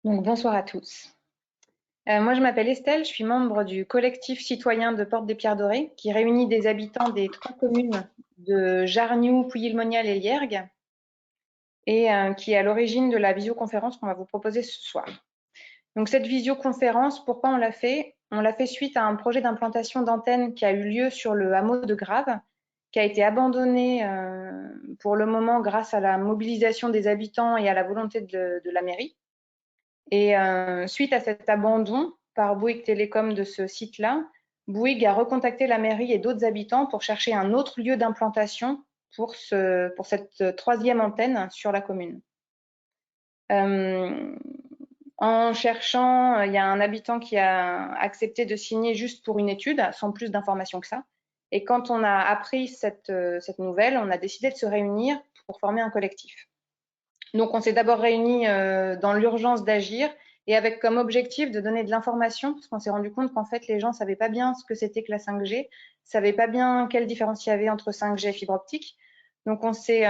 Donc, bonsoir à tous. Moi, je m'appelle Estelle, je suis membre du collectif citoyen de Porte des Pierres Dorées, qui réunit des habitants des 3 communes de Jarniou, Pouilly-le-Monial et Liergues, et qui est à l'origine de la visioconférence qu'on va vous proposer ce soir. Donc, cette visioconférence, pourquoi on l'a fait? On l'a fait suite à un projet d'implantation d'antenne qui a eu lieu sur le hameau de Grave, qui a été abandonné pour le moment grâce à la mobilisation des habitants et à la volonté de la mairie. Et suite à cet abandon par Bouygues Télécom de ce site-là, Bouygues a recontacté la mairie et d'autres habitants pour chercher un autre lieu d'implantation pour cette troisième antenne sur la commune. En cherchant, il y a un habitant qui a accepté de signer juste pour une étude, sans plus d'informations que ça. Et quand on a appris cette nouvelle, on a décidé de se réunir pour former un collectif. Donc, on s'est d'abord réunis dans l'urgence d'agir et avec comme objectif de donner de l'information, parce qu'on s'est rendu compte qu'en fait, les gens ne savaient pas bien ce que c'était que la 5G, ne savaient pas bien quelle différence il y avait entre 5G et fibre optique. Donc, on s'est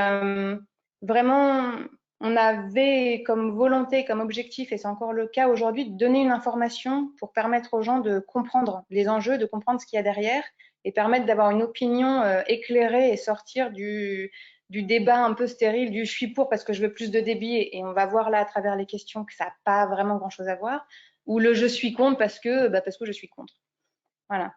vraiment, on avait comme volonté, comme objectif, et c'est encore le cas aujourd'hui, de donner une information pour permettre aux gens de comprendre les enjeux, de comprendre ce qu'il y a derrière et permettre d'avoir une opinion éclairée et sortir du débat un peu stérile du je suis pour parce que je veux plus de débit et on va voir là à travers les questions que ça n'a pas vraiment grand chose à voir, ou le je suis contre parce que je suis contre. Voilà.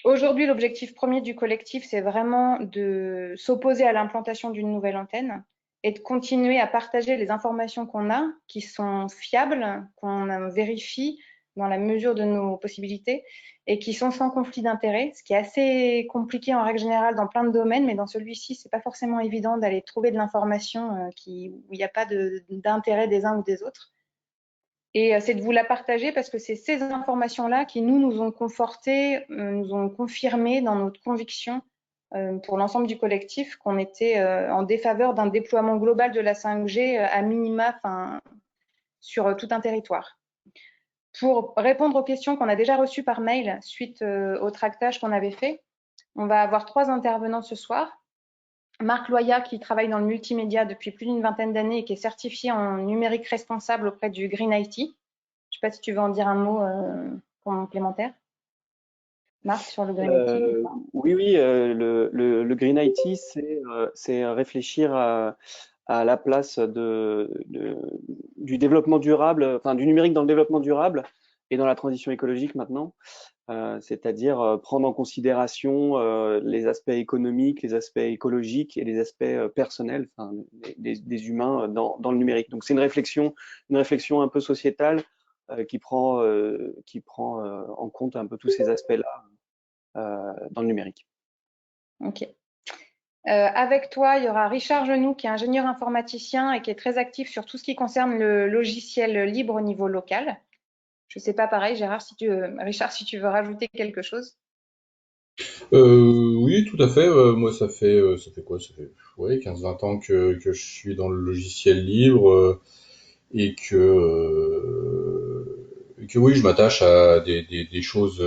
Aujourd'hui, l'objectif premier du collectif, c'est vraiment de s'opposer à l'implantation d'une nouvelle antenne et de continuer à partager les informations qu'on a, qui sont fiables, qu'on vérifie dans la mesure de nos possibilités et qui sont sans conflit d'intérêt, ce qui est assez compliqué en règle générale dans plein de domaines, mais dans celui-ci, c'est pas forcément évident d'aller trouver de l'information où il n'y a pas d'intérêt des uns ou des autres. Et c'est de vous la partager parce que c'est ces informations-là qui nous ont confortés, nous ont confirmé dans notre conviction pour l'ensemble du collectif qu'on était en défaveur d'un déploiement global de la 5G à minima sur tout un territoire. Pour répondre aux questions qu'on a déjà reçues par mail suite au tractage qu'on avait fait, on va avoir 3 intervenants ce soir. Marc Loya, qui travaille dans le multimédia depuis plus d'une vingtaine d'années et qui est certifié en numérique responsable auprès du Green IT. Je ne sais pas si tu veux en dire un mot complémentaire. Marc, sur le Green IT. Oui, oui, le Green IT, c'est réfléchir à la place du développement durable, enfin du numérique dans le développement durable et dans la transition écologique maintenant. C'est-à-dire prendre en considération les aspects économiques, les aspects écologiques et les aspects personnels, enfin, des humains dans le numérique. Donc c'est une réflexion un peu sociétale qui prend en compte un peu tous ces aspects-là dans le numérique. Ok. Avec toi, il y aura Richard Genoux, qui est ingénieur informaticien et qui est très actif sur tout ce qui concerne le logiciel libre au niveau local. Je ne sais pas, pareil, Richard, si tu veux rajouter quelque chose. Oui, tout à fait. Moi, ça fait quoi? Ça fait ouais, 15-20 ans que je suis dans le logiciel libre et que oui, je m'attache à des choses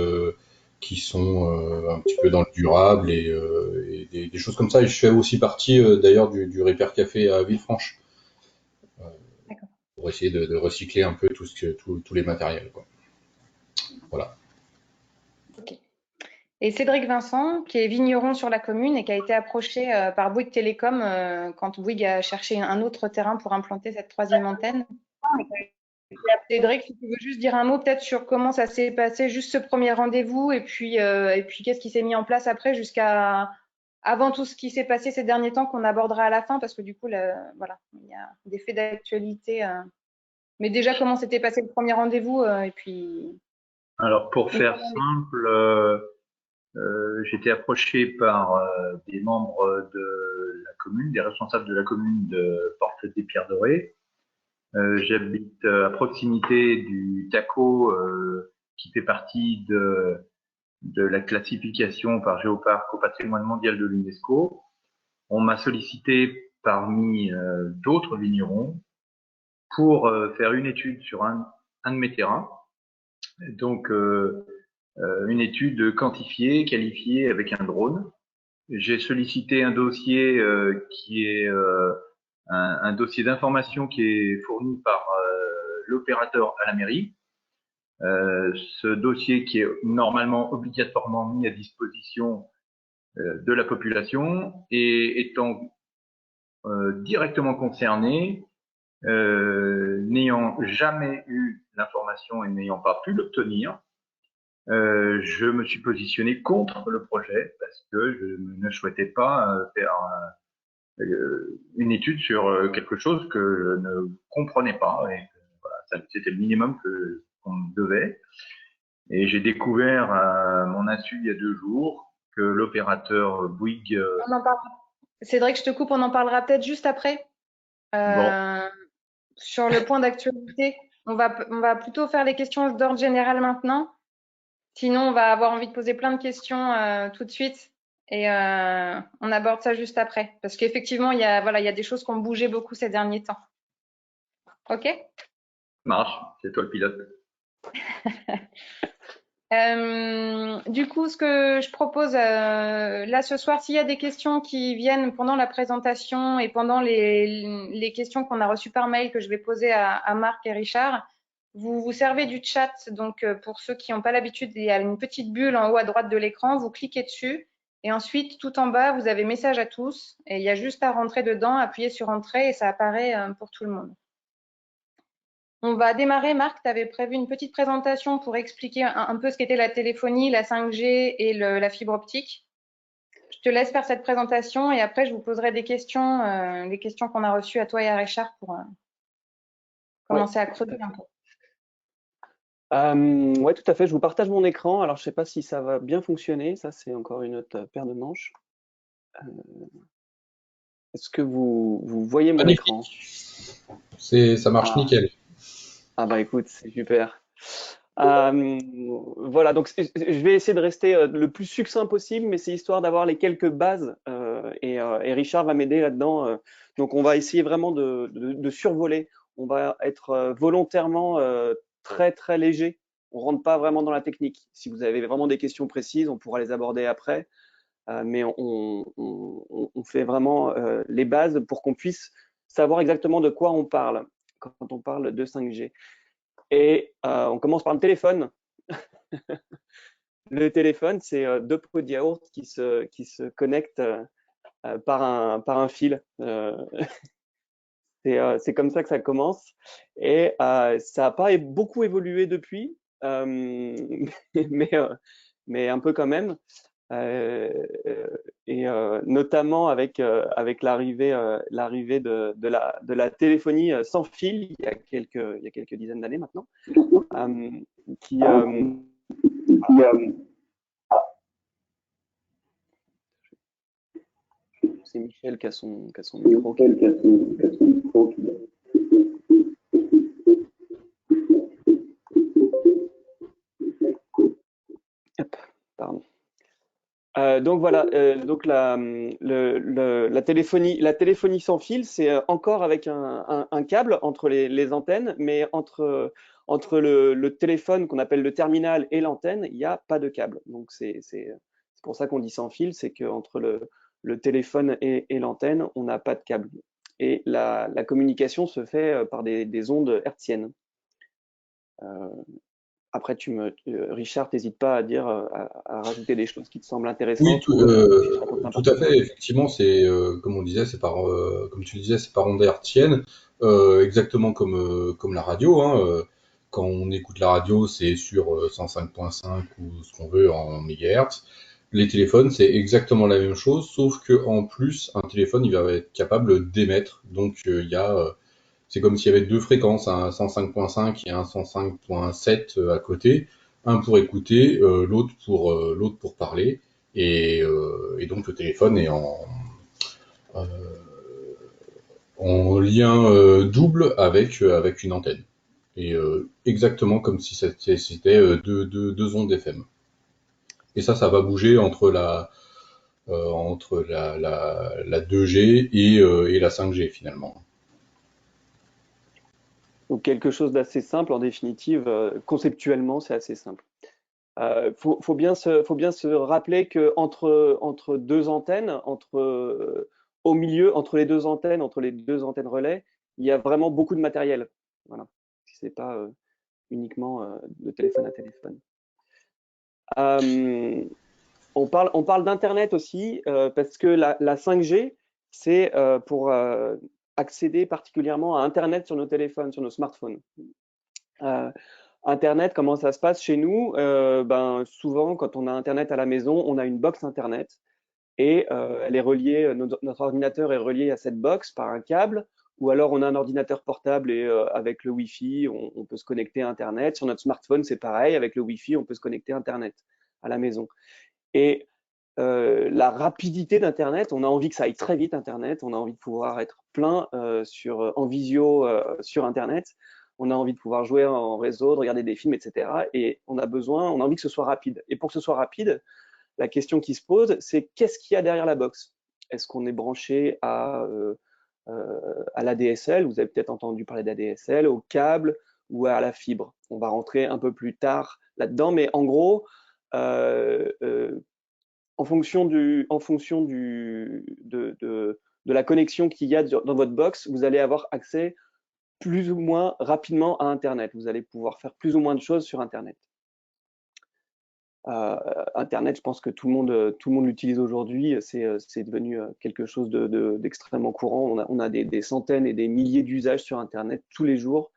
qui sont un petit peu dans le durable et des choses comme ça. Et je fais aussi partie d'ailleurs du Repair Café à Villefranche pour essayer de recycler un peu tous les matériels, quoi. Voilà. Ok. Et Cédric Vincent, qui est vigneron sur la commune et qui a été approché par Bouygues Télécom quand Bouygues a cherché un autre terrain pour implanter cette troisième antenne. Cédric, si tu veux juste dire un mot peut-être sur comment ça s'est passé, juste ce premier rendez-vous, et puis qu'est-ce qui s'est mis en place après jusqu'à avant tout ce qui s'est passé ces derniers temps qu'on abordera à la fin, parce que du coup, voilà, il y a des faits d'actualité. Mais déjà, comment s'était passé le premier rendez-vous, et puis. Alors, pour faire simple, j'ai été approché par des membres de la commune, des responsables de la commune de Porte des Pierres Dorées. J'habite à proximité du TACO, qui fait partie de la classification par Géoparc au patrimoine mondial de l'UNESCO. On m'a sollicité parmi d'autres vignerons pour faire une étude sur un de mes terrains. Donc, une étude quantifiée, qualifiée avec un drone. J'ai sollicité un dossier qui est un dossier d'information qui est fourni par l'opérateur à la mairie. Ce dossier qui est normalement obligatoirement mis à disposition de la population et étant directement concerné, n'ayant jamais eu l'information et n'ayant pas pu l'obtenir, je me suis positionné contre le projet parce que je ne souhaitais pas faire une étude sur quelque chose que je ne comprenais pas. Et voilà, c'était le minimum qu'on devait. Et j'ai découvert à mon insu il y a 2 jours que l'opérateur Bouygues. On en parlera. Cédric, je te coupe, on en parlera peut-être juste après. Bon. Sur le point d'actualité, on va plutôt faire les questions d'ordre général maintenant. Sinon, on va avoir envie de poser plein de questions tout de suite et on aborde ça juste après. Parce qu'effectivement, il y a des choses qui ont bougé beaucoup ces derniers temps. OK? Marche, c'est toi le pilote. Du coup, ce que je propose là ce soir, s'il y a des questions qui viennent pendant la présentation et pendant les questions qu'on a reçues par mail que je vais poser à Marc et Richard, vous vous servez du chat. Donc, pour ceux qui n'ont pas l'habitude, il y a une petite bulle en haut à droite de l'écran. Vous cliquez dessus et ensuite, tout en bas, vous avez message à tous et il y a juste à rentrer dedans, appuyer sur entrée et ça apparaît pour tout le monde. On va démarrer. Marc, tu avais prévu une petite présentation pour expliquer un peu ce qu'était la téléphonie, la 5G et la fibre optique. Je te laisse faire cette présentation et après, je vous poserai des questions qu'on a reçues à toi et à Richard pour commencer à creuser un peu. Ouais, tout à fait. Je vous partage mon écran. Alors, je ne sais pas si ça va bien fonctionner. Ça, c'est encore une autre paire de manches. Est-ce que vous voyez mon écran? Ça marche nickel. Ah bah écoute, c'est super. Voilà, donc je vais essayer de rester le plus succinct possible, mais c'est histoire d'avoir les quelques bases et Richard va m'aider là-dedans. Donc on va essayer vraiment de survoler. On va être volontairement très très léger. On rentre pas vraiment dans la technique. Si vous avez vraiment des questions précises, on pourra les aborder après. Mais on fait vraiment les bases pour qu'on puisse savoir exactement de quoi on parle quand on parle de 5G. Et on commence par le téléphone. Le téléphone, c'est 2 pots de yaourt qui se connectent par un fil. C'est comme ça que ça commence. Et ça n'a pas beaucoup évolué depuis, mais un peu quand même. Et notamment avec l'arrivée de la téléphonie sans fil il y a quelques dizaines d'années maintenant, c'est Michel qui a son micro. Hop, pardon. Donc voilà, donc la téléphonie sans fil, c'est encore avec un câble entre les antennes, mais entre le téléphone qu'on appelle le terminal et l'antenne, il n'y a pas de câble. Donc c'est pour ça qu'on dit sans fil, c'est qu'entre le téléphone et l'antenne, on n'a pas de câble. Et la communication se fait par des ondes hertziennes. Après, Richard, n'hésite pas à dire, à rajouter des choses qui te semblent intéressantes. Oui, tout à fait. Effectivement, c'est comme on disait, c'est comme tu le disais, c'est par ondes hertziennes, exactement comme la radio. Hein, quand on écoute la radio, c'est sur 105.5 ou ce qu'on veut en mégahertz. Les téléphones, c'est exactement la même chose, sauf que en plus, un téléphone, il va être capable d'émettre. Donc, c'est comme s'il y avait 2 fréquences, un 105.5 et un 105.7 à côté, un pour écouter, l'autre pour parler, et donc le téléphone est en lien double avec une antenne, et exactement comme si c'était deux ondes FM. Et ça va bouger entre la 2G et la 5G finalement. Donc quelque chose d'assez simple en définitive, conceptuellement c'est assez simple. Faut bien se rappeler que entre 2 antennes, entre au milieu, entre les deux antennes relais, il y a vraiment beaucoup de matériel. Voilà. C'est pas uniquement de téléphone à téléphone. On parle d'Internet aussi, parce que la 5G, c'est pour accéder particulièrement à Internet sur nos téléphones, sur nos smartphones. Internet, comment ça se passe chez nous? Souvent, quand on a Internet à la maison, on a une box Internet et elle est reliée, notre ordinateur est relié à cette box par un câble, ou alors on a un ordinateur portable et avec le Wi-Fi, on peut se connecter à Internet. Sur notre smartphone, c'est pareil, avec le Wi-Fi, on peut se connecter à Internet à la maison. Et la rapidité d'Internet, on a envie que ça aille très vite, Internet, on a envie de pouvoir être plein en visio sur Internet, on a envie de pouvoir jouer en réseau, de regarder des films, etc. Et on a envie que ce soit rapide. Et pour que ce soit rapide, la question qui se pose, c'est qu'est-ce qu'il y a derrière la box? Est-ce qu'on est branché à l'ADSL? Vous avez peut-être entendu parler d'ADSL, au câble ou à la fibre. On va rentrer un peu plus tard là-dedans, mais en gros, en fonction de la connexion qu'il y a dans votre box, vous allez avoir accès plus ou moins rapidement à Internet. Vous allez pouvoir faire plus ou moins de choses sur Internet. Internet, je pense que tout le monde l'utilise aujourd'hui. C'est devenu quelque chose d'extrêmement courant. On a des centaines et des milliers d'usages sur Internet tous les jours,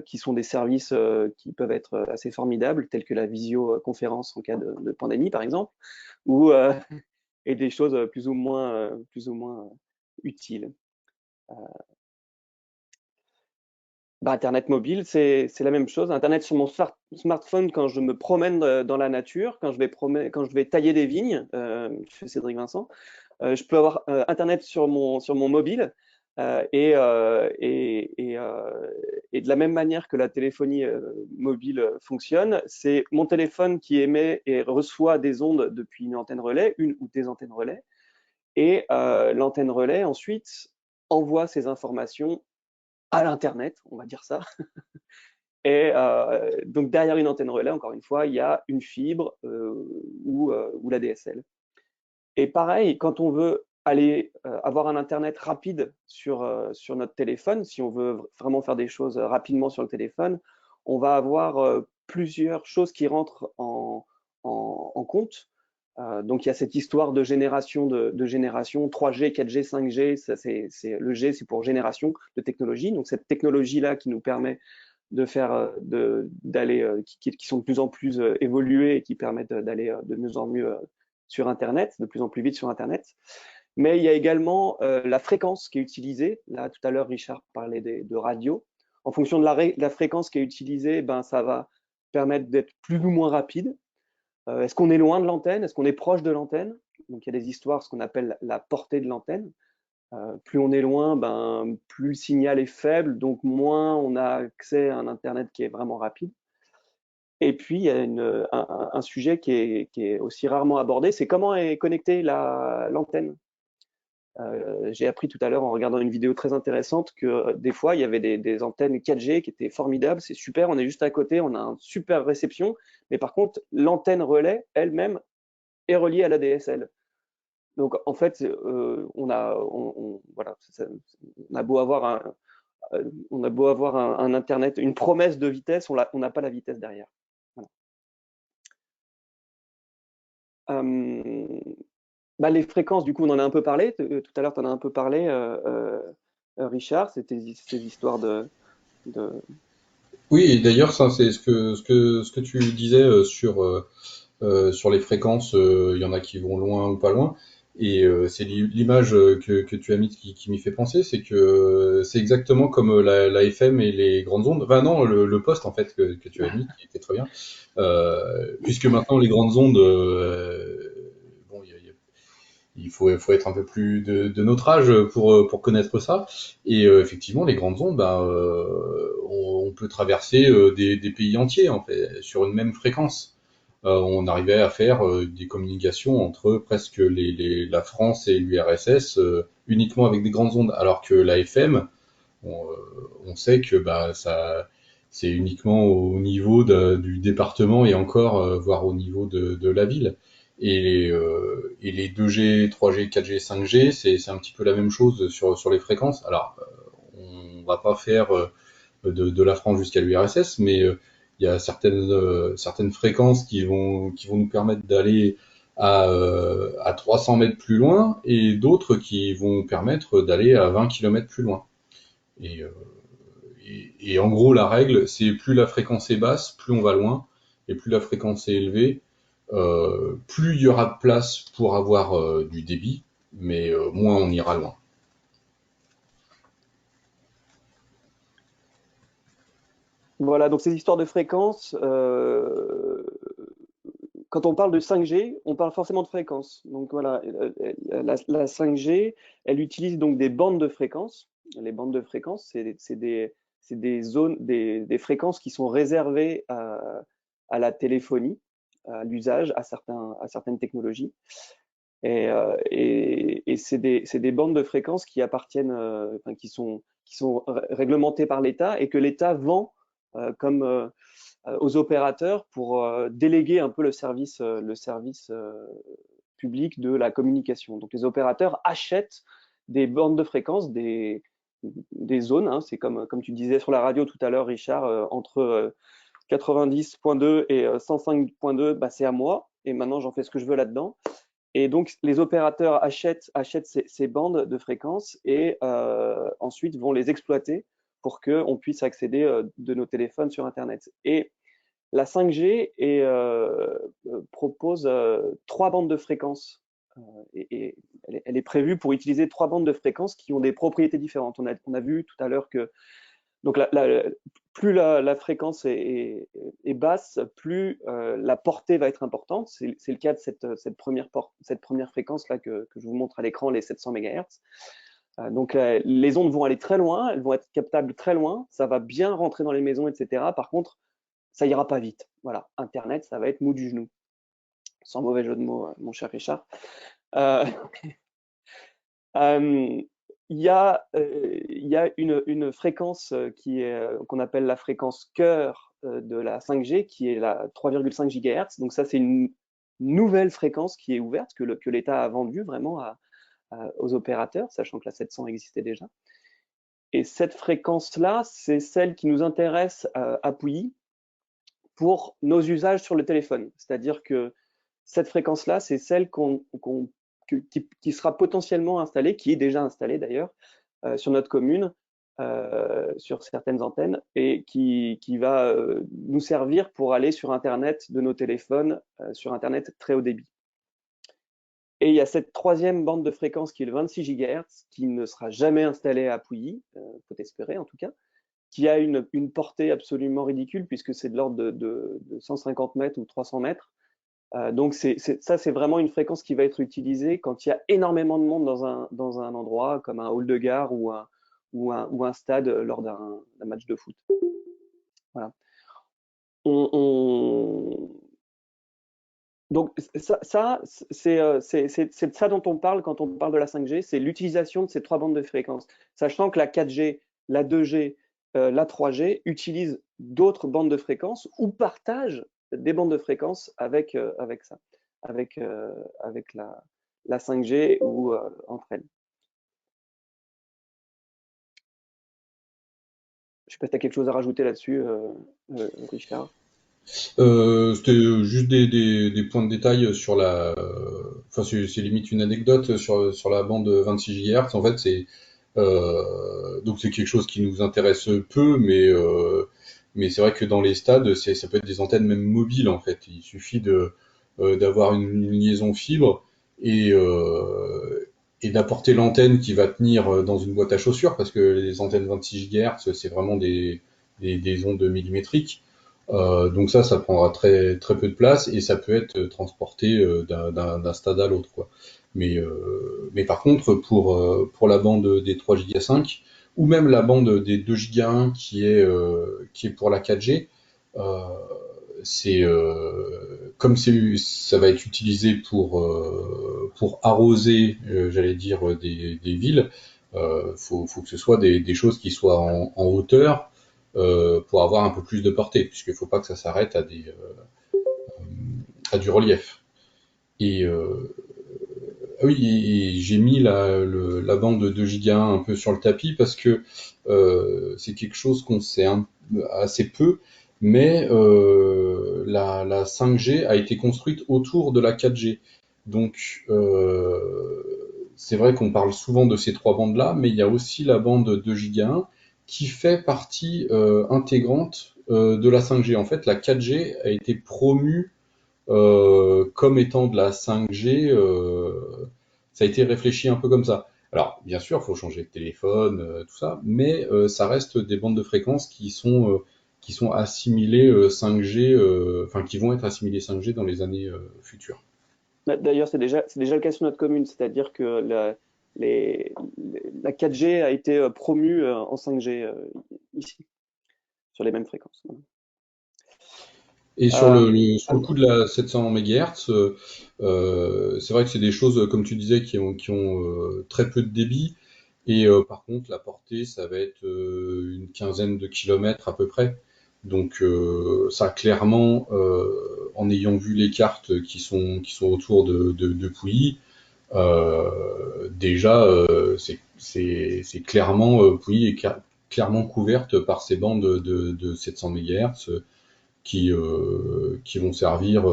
qui sont des services qui peuvent être assez formidables, tels que la visioconférence en cas de pandémie, par exemple, ou et des choses plus ou moins utiles. Internet mobile, c'est la même chose. Internet sur mon smartphone quand je me promène dans la nature, quand je vais tailler des vignes, je fais Cédric Vincent, je peux avoir Internet sur mon mobile, et de la même manière que la téléphonie mobile fonctionne, c'est mon téléphone qui émet et reçoit des ondes depuis une antenne relais, une ou des antennes relais, et l'antenne relais ensuite envoie ces informations à l'Internet, on va dire ça. Et donc derrière une antenne relais, encore une fois, il y a une fibre ou la DSL. Et pareil, quand on veut aller avoir un Internet rapide sur notre téléphone, si on veut vraiment faire des choses rapidement sur le téléphone, on va avoir plusieurs choses qui rentrent en compte. Donc il y a cette histoire de génération 3G, 4G, 5G, le G c'est pour génération de technologie. Donc cette technologie-là qui nous permet de faire qui sont de plus en plus évoluées et qui permettent d'aller de mieux en mieux sur Internet, de plus en plus vite sur Internet. Mais il y a également la fréquence qui est utilisée. Là, tout à l'heure, Richard parlait de radio. En fonction de la fréquence qui est utilisée, ça va permettre d'être plus ou moins rapide. Est-ce qu'on est loin de l'antenne? Est-ce qu'on est proche de l'antenne? Donc, il y a des histoires, ce qu'on appelle la portée de l'antenne. Plus on est loin, plus le signal est faible, donc moins on a accès à un Internet qui est vraiment rapide. Et puis, il y a un sujet qui est aussi rarement abordé, c'est comment est connectée l'antenne. J'ai appris tout à l'heure en regardant une vidéo très intéressante que des fois, il y avait des antennes 4G qui étaient formidables, c'est super, on est juste à côté, on a une super réception, mais par contre, l'antenne relais elle-même est reliée à la DSL. Donc, en fait, on a beau avoir un Internet, une promesse de vitesse, on n'a pas la vitesse derrière. Voilà. Les fréquences, du coup, on en a un peu parlé. Tout à l'heure, tu en as un peu parlé, Richard. C'était ces histoires de... Oui, et d'ailleurs, ça, c'est ce que tu disais sur les fréquences. Il y en a qui vont loin ou pas loin. Et c'est l'image que tu as mise qui m'y fait penser, c'est que c'est exactement comme la FM et les grandes ondes. Enfin non, le poste en fait que tu as mis, qui était très bien. Puisque maintenant les grandes ondes, bon, il faut être un peu plus de notre âge pour connaître ça. Et effectivement, les grandes ondes, on peut traverser des pays entiers en fait sur une même fréquence. On arrivait à faire des communications entre presque la France et l'URSS uniquement avec des grandes ondes, alors que la FM, on sait que ça, c'est uniquement au niveau du département et encore, voire au niveau de la ville. et les 2G, 3G, 4G, 5G, c'est un petit peu la même chose sur les fréquences. Alors, on va pas faire de la France jusqu'à l'URSS, mais il y a certaines fréquences qui vont nous permettre d'aller à 300 mètres plus loin et d'autres qui vont permettre d'aller à 20 km plus loin. Et, euh, et en gros, la règle, c'est plus la fréquence est basse, plus on va loin, et plus la fréquence est élevée, plus il y aura de place pour avoir du débit, mais moins on ira loin. Voilà, donc ces histoires de fréquences, quand on parle de 5G, on parle forcément de fréquences. Donc voilà, la 5G, elle utilise donc des bandes de fréquences. Les bandes de fréquences, c'est des zones, des fréquences qui sont réservées à la téléphonie, à l'usage, à certaines technologies. Et c'est des bandes de fréquences qui appartiennent, enfin, qui sont réglementées par l'État et que l'État vend comme aux opérateurs pour déléguer un peu le service public de la communication. Donc les opérateurs achètent des bandes de fréquences, des zones. Hein, c'est comme tu disais sur la radio tout à l'heure, Richard, entre 90.2 et 105.2, bah, c'est à moi. Et maintenant, j'en fais ce que je veux là-dedans. Et donc, les opérateurs achètent ces bandes de fréquences et ensuite vont les exploiter pour qu'on puisse accéder de nos téléphones sur Internet. Et la 5G propose 3 bandes de fréquences et elle est prévue pour utiliser 3 bandes de fréquences qui ont des propriétés différentes. On a vu tout à l'heure que donc plus la fréquence est basse, plus la portée va être importante. C'est le cas de cette première fréquence là que je vous montre à l'écran, les 700 MHz. Donc les ondes vont aller très loin, elles vont être captables très loin, ça va bien rentrer dans les maisons, etc. Par contre, ça ira pas vite. Voilà, Internet, ça va être mou du genou. Sans mauvais jeu de mots, mon cher Richard. Euh, euh, il y a une fréquence qu'on appelle la fréquence cœur de la 5G, qui est la 3,5 GHz. Donc ça, c'est une nouvelle fréquence qui est ouverte, que l'État a vendue vraiment aux opérateurs, sachant que la 700 existait déjà. Et cette fréquence-là, c'est celle qui nous intéresse à Pouilly pour nos usages sur le téléphone. C'est-à-dire que cette fréquence-là, c'est celle qui sera potentiellement installée, qui est déjà installée d'ailleurs, sur notre commune, sur certaines antennes, et qui va nous servir pour aller sur Internet de nos téléphones, sur Internet très haut débit. Et il y a cette troisième bande de fréquence qui est le 26 GHz, qui ne sera jamais installée à Pouilly, faut espérer en tout cas, qui a une portée absolument ridicule, puisque c'est de l'ordre de 150 mètres ou 300 mètres. Donc ça, c'est vraiment une fréquence qui va être utilisée quand il y a énormément de monde dans un endroit, comme un hall de gare ou un stade lors d'un match de foot. Voilà. Donc ça c'est de ça dont on parle quand on parle de la 5G, c'est l'utilisation de ces 3 bandes de fréquences. Sachant que la 4G, la 2G, la 3G utilisent d'autres bandes de fréquences ou partagent des bandes de fréquences avec ça, avec la 5G ou entre elles. Je sais pas si tu as quelque chose à rajouter là-dessus, Richard. C'était juste des points de détail sur enfin c'est limite une anecdote sur la bande 26 GHz. En fait, donc c'est quelque chose qui nous intéresse peu, mais c'est vrai que dans les stades, ça peut être des antennes même mobiles en fait. Il suffit d'avoir une liaison fibre et et d'apporter l'antenne qui va tenir dans une boîte à chaussures, parce que les antennes 26 GHz, c'est vraiment des ondes millimétriques. Donc ça prendra très peu de place et ça peut être transporté d'un stade à l'autre, quoi. Mais par contre, pour la bande des 3 Go 5 ou même la bande des 2 Go 1 qui est pour la 4G, euh, comme ça va être utilisé pour arroser, j'allais dire, des villes, faut que ce soit des choses qui soient en hauteur pour avoir un peu plus de portée, puisqu'il ne faut pas que ça s'arrête à du relief. Et ah oui, et j'ai mis la bande de 2 Go un peu sur le tapis parce que c'est quelque chose qu'on sait assez peu, mais la 5G a été construite autour de la 4G. Donc c'est vrai qu'on parle souvent de ces trois bandes-là, mais il y a aussi la bande 2 Go qui fait partie intégrante de la 5G. En fait, la 4G a été promue comme étant de la 5G, ça a été réfléchi un peu comme ça. Alors, bien sûr, il faut changer de téléphone, tout ça, mais ça reste des bandes de fréquences qui sont assimilées 5G, enfin qui vont être assimilées 5G dans les années futures. D'ailleurs, c'est déjà le cas sur notre commune, c'est-à-dire que la 4G a été promue en 5G ici, sur les mêmes fréquences. Et Euh, sur le coup de la 700 MHz, c'est vrai que c'est des choses, comme tu disais, qui ont très peu de débit. Et par contre, la portée, ça va être une quinzaine de kilomètres à peu près. Donc ça, clairement, en ayant vu les cartes qui sont autour de Pouilly, déjà, c'est clairement, Pouilly est clairement couverte par ces bandes de 700 MHz qui vont servir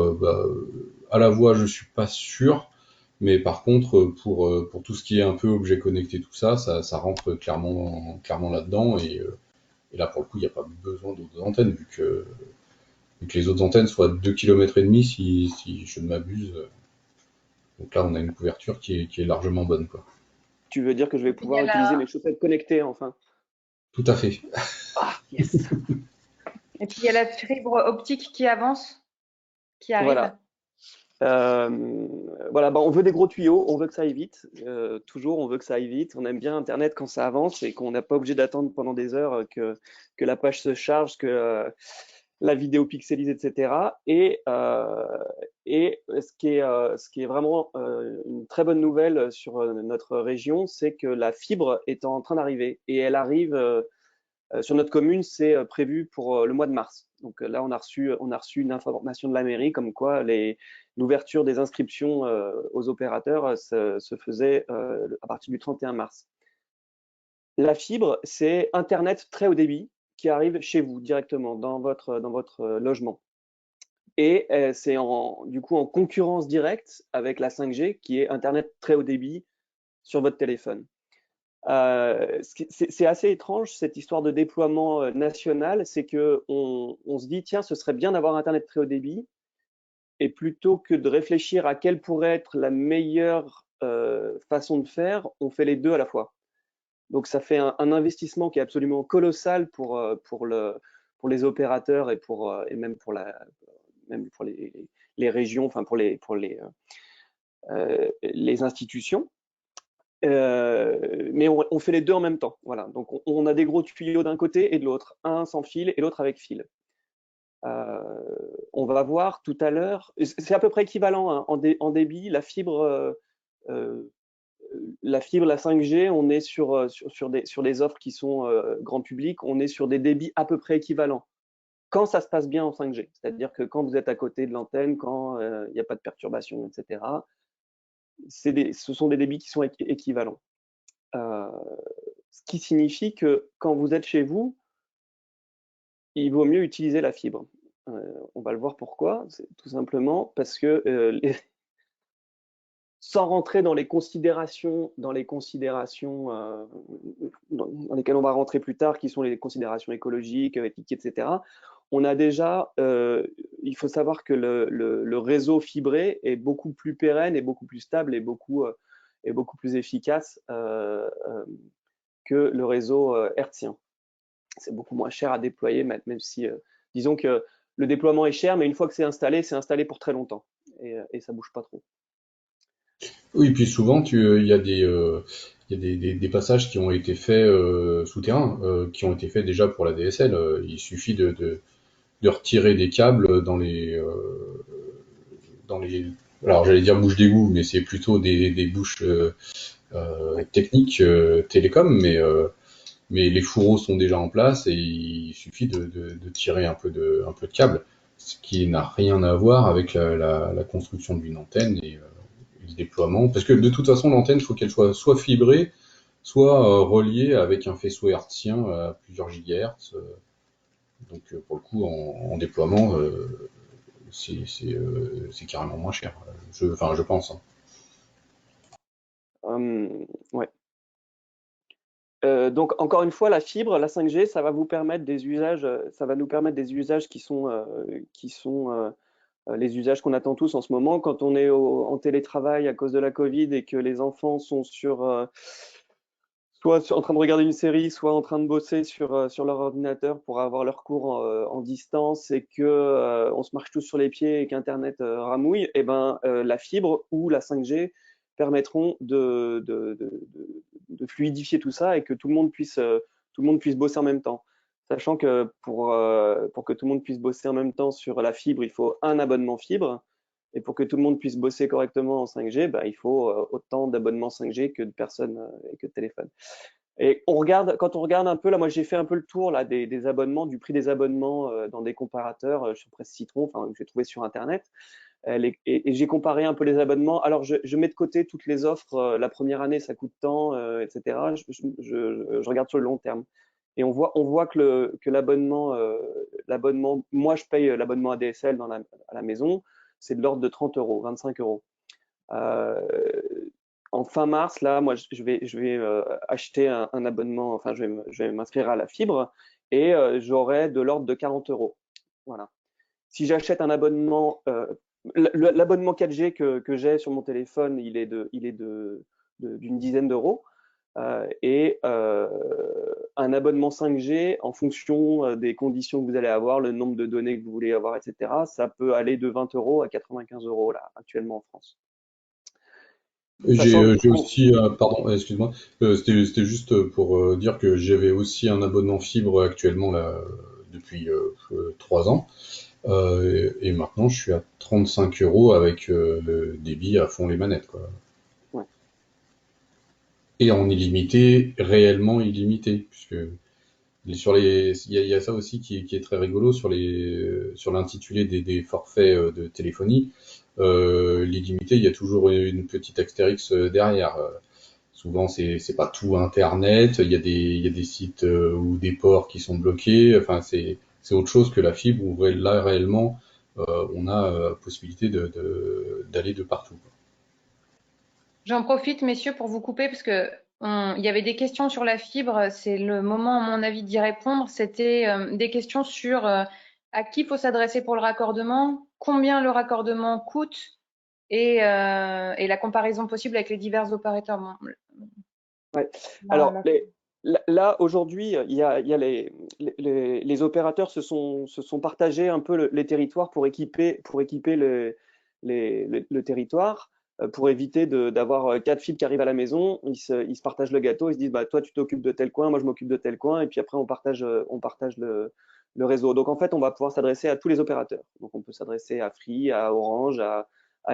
à la voix, je suis pas sûr, mais par contre pour tout ce qui est un peu objet connecté, tout ça, ça rentre clairement là-dedans et là pour le coup il n'y a pas besoin d'autres antennes vu que les autres antennes soient 2,5 km si je ne m'abuse. Donc là on a une couverture qui est largement bonne quoi. Tu veux dire que je vais Il y a pouvoir utiliser la... mes chaussettes connectées enfin? Tout à fait. Ah, yes! Et puis il y a la fibre optique qui avance, qui arrive. Voilà. Euh, voilà, bah, on veut des gros tuyaux, on veut que ça aille vite. Toujours, on veut que ça aille vite. On aime bien Internet quand ça avance et qu'on n'a pas obligé d'attendre pendant des heures que la page se charge, que la vidéo pixelise, etc. Et ce qui est vraiment une très bonne nouvelle sur notre région, c'est que la fibre est en train d'arriver et elle arrive sur notre commune, c'est prévu pour le mois de mars. Donc là, on a reçu une information de la mairie comme quoi l'ouverture des inscriptions aux opérateurs se faisait à partir du 31 mars. La fibre, c'est Internet très haut débit qui arrive chez vous directement dans votre logement. Et c'est du coup en concurrence directe avec la 5G qui est Internet très haut débit sur votre téléphone. C'est assez étrange cette histoire de déploiement national, c'est que on se dit tiens, ce serait bien d'avoir Internet très haut débit, et plutôt que de réfléchir à quelle pourrait être la meilleure façon de faire, on fait les deux à la fois. Donc ça fait un investissement qui est absolument colossal pour les opérateurs et même même pour les régions, enfin pour les institutions. Mais on fait les deux en même temps. Voilà. Donc on a des gros tuyaux d'un côté et de l'autre, un sans fil et l'autre avec fil. On va voir tout à l'heure, c'est à peu près équivalent hein, en débit, la 5G, on est sur des offres qui sont grand public, on est sur des débits à peu près équivalents. Quand ça se passe bien en 5G, c'est-à-dire que quand vous êtes à côté de l'antenne, quand il n'y a pas de perturbation, etc., ce sont des débits qui sont équivalents. Ce qui signifie que quand vous êtes chez vous, il vaut mieux utiliser la fibre. On va le voir pourquoi. C'est tout simplement parce que sans rentrer dans les considérations, dans lesquelles on va rentrer plus tard, qui sont les considérations écologiques, éthiques, etc. On a déjà, il faut savoir que le réseau fibré est beaucoup plus pérenne et beaucoup plus stable et beaucoup plus efficace que le réseau hertzien. C'est beaucoup moins cher à déployer, même si, disons que le déploiement est cher, mais une fois que c'est installé pour très longtemps et ça bouge pas trop. Oui, puis souvent, il y a des passages qui ont été faits souterrains, qui ont été faits déjà pour la DSL. Il suffit de retirer des câbles dans les, alors j'allais dire bouches d'égout, mais c'est plutôt des bouches techniques télécom, mais les fourreaux sont déjà en place et il suffit de tirer un peu de câble. ce qui n'a rien à voir avec la construction d'une antenne et le déploiement. Parce que de toute façon, l'antenne, il faut qu'elle soit fibrée, soit reliée avec un faisceau hertzien à plusieurs gigahertz. Donc pour le coup, en déploiement, c'est carrément moins cher. Enfin, je pense, hein. Ouais. Donc encore une fois, la fibre, la 5G, ça va vous permettre des usages, ça va nous permettre des usages qui sont les usages qu'on attend tous en ce moment. Quand on est en télétravail à cause de la Covid et que les enfants sont soit en train de regarder une série, soit en train de bosser sur leur ordinateur pour avoir leurs cours en distance et que on se marche tous sur les pieds et qu'Internet ramouille, et ben la fibre ou la 5G permettront de fluidifier tout ça et que tout le monde puisse bosser en même temps. Sachant que pour que tout le monde puisse bosser en même temps sur la fibre, il faut un abonnement fibre. Et pour que tout le monde puisse bosser correctement en 5G, bah, il faut autant d'abonnements 5G que de personnes et que de téléphones. Et quand on regarde un peu, là, moi j'ai fait un peu le tour là, des abonnements, du prix des abonnements dans des comparateurs sur Presse Citron, enfin, que j'ai trouvé sur Internet. Et j'ai comparé un peu les abonnements. Alors je mets de côté toutes les offres, la première année ça coûte tant, etc. Je regarde sur le long terme. Et on voit que l'abonnement, moi je paye l'abonnement ADSL à la maison, c'est de l'ordre de 30 euros, 25 euros. Euh, En fin mars, là, moi, je vais acheter un abonnement, enfin, je vais m'inscrire à la fibre et j'aurai de l'ordre de 40 euros. Voilà. Si j'achète un abonnement, l'abonnement 4G que j'ai sur mon téléphone, d'une dizaine d'euros. Et un abonnement 5G, en fonction des conditions que vous allez avoir, le nombre de données que vous voulez avoir, etc., ça peut aller de 20 euros à 95 euros là, actuellement en France. Sachant J'ai aussi, pardon, excuse-moi, c'était juste pour dire que j'avais aussi un abonnement fibre actuellement là depuis 3 ans. Et maintenant, je suis à 35 euros avec le débit à fond les manettes, quoi. ouais. Et en illimité, réellement illimité, puisque il y a ça aussi qui est très rigolo sur l'intitulé des forfaits de téléphonie. L'illimité, il y a toujours une petite astérix derrière. Souvent, c'est pas tout Internet. Il y a des sites ou des ports qui sont bloqués. Enfin, c'est autre chose que la fibre où là réellement on a possibilité d'aller de partout, quoi. J'en profite, messieurs, pour vous couper parce que il y avait des questions sur la fibre. C'est le moment, à mon avis, d'y répondre. C'était des questions sur à qui il faut s'adresser pour le raccordement, combien le raccordement coûte et la comparaison possible avec les divers opérateurs. Bon, Ouais. là, Alors, là, là, aujourd'hui, il y a les opérateurs se sont partagés un peu les territoires pour équiper le territoire, pour éviter d'avoir 4 fibres qui arrivent à la maison. Ils se partagent le gâteau, ils se disent, bah, toi, tu t'occupes de tel coin, moi, je m'occupe de tel coin, et puis après, on partage le réseau. Donc, en fait, on va pouvoir s'adresser à tous les opérateurs. Donc, on peut s'adresser à Free, à Orange, à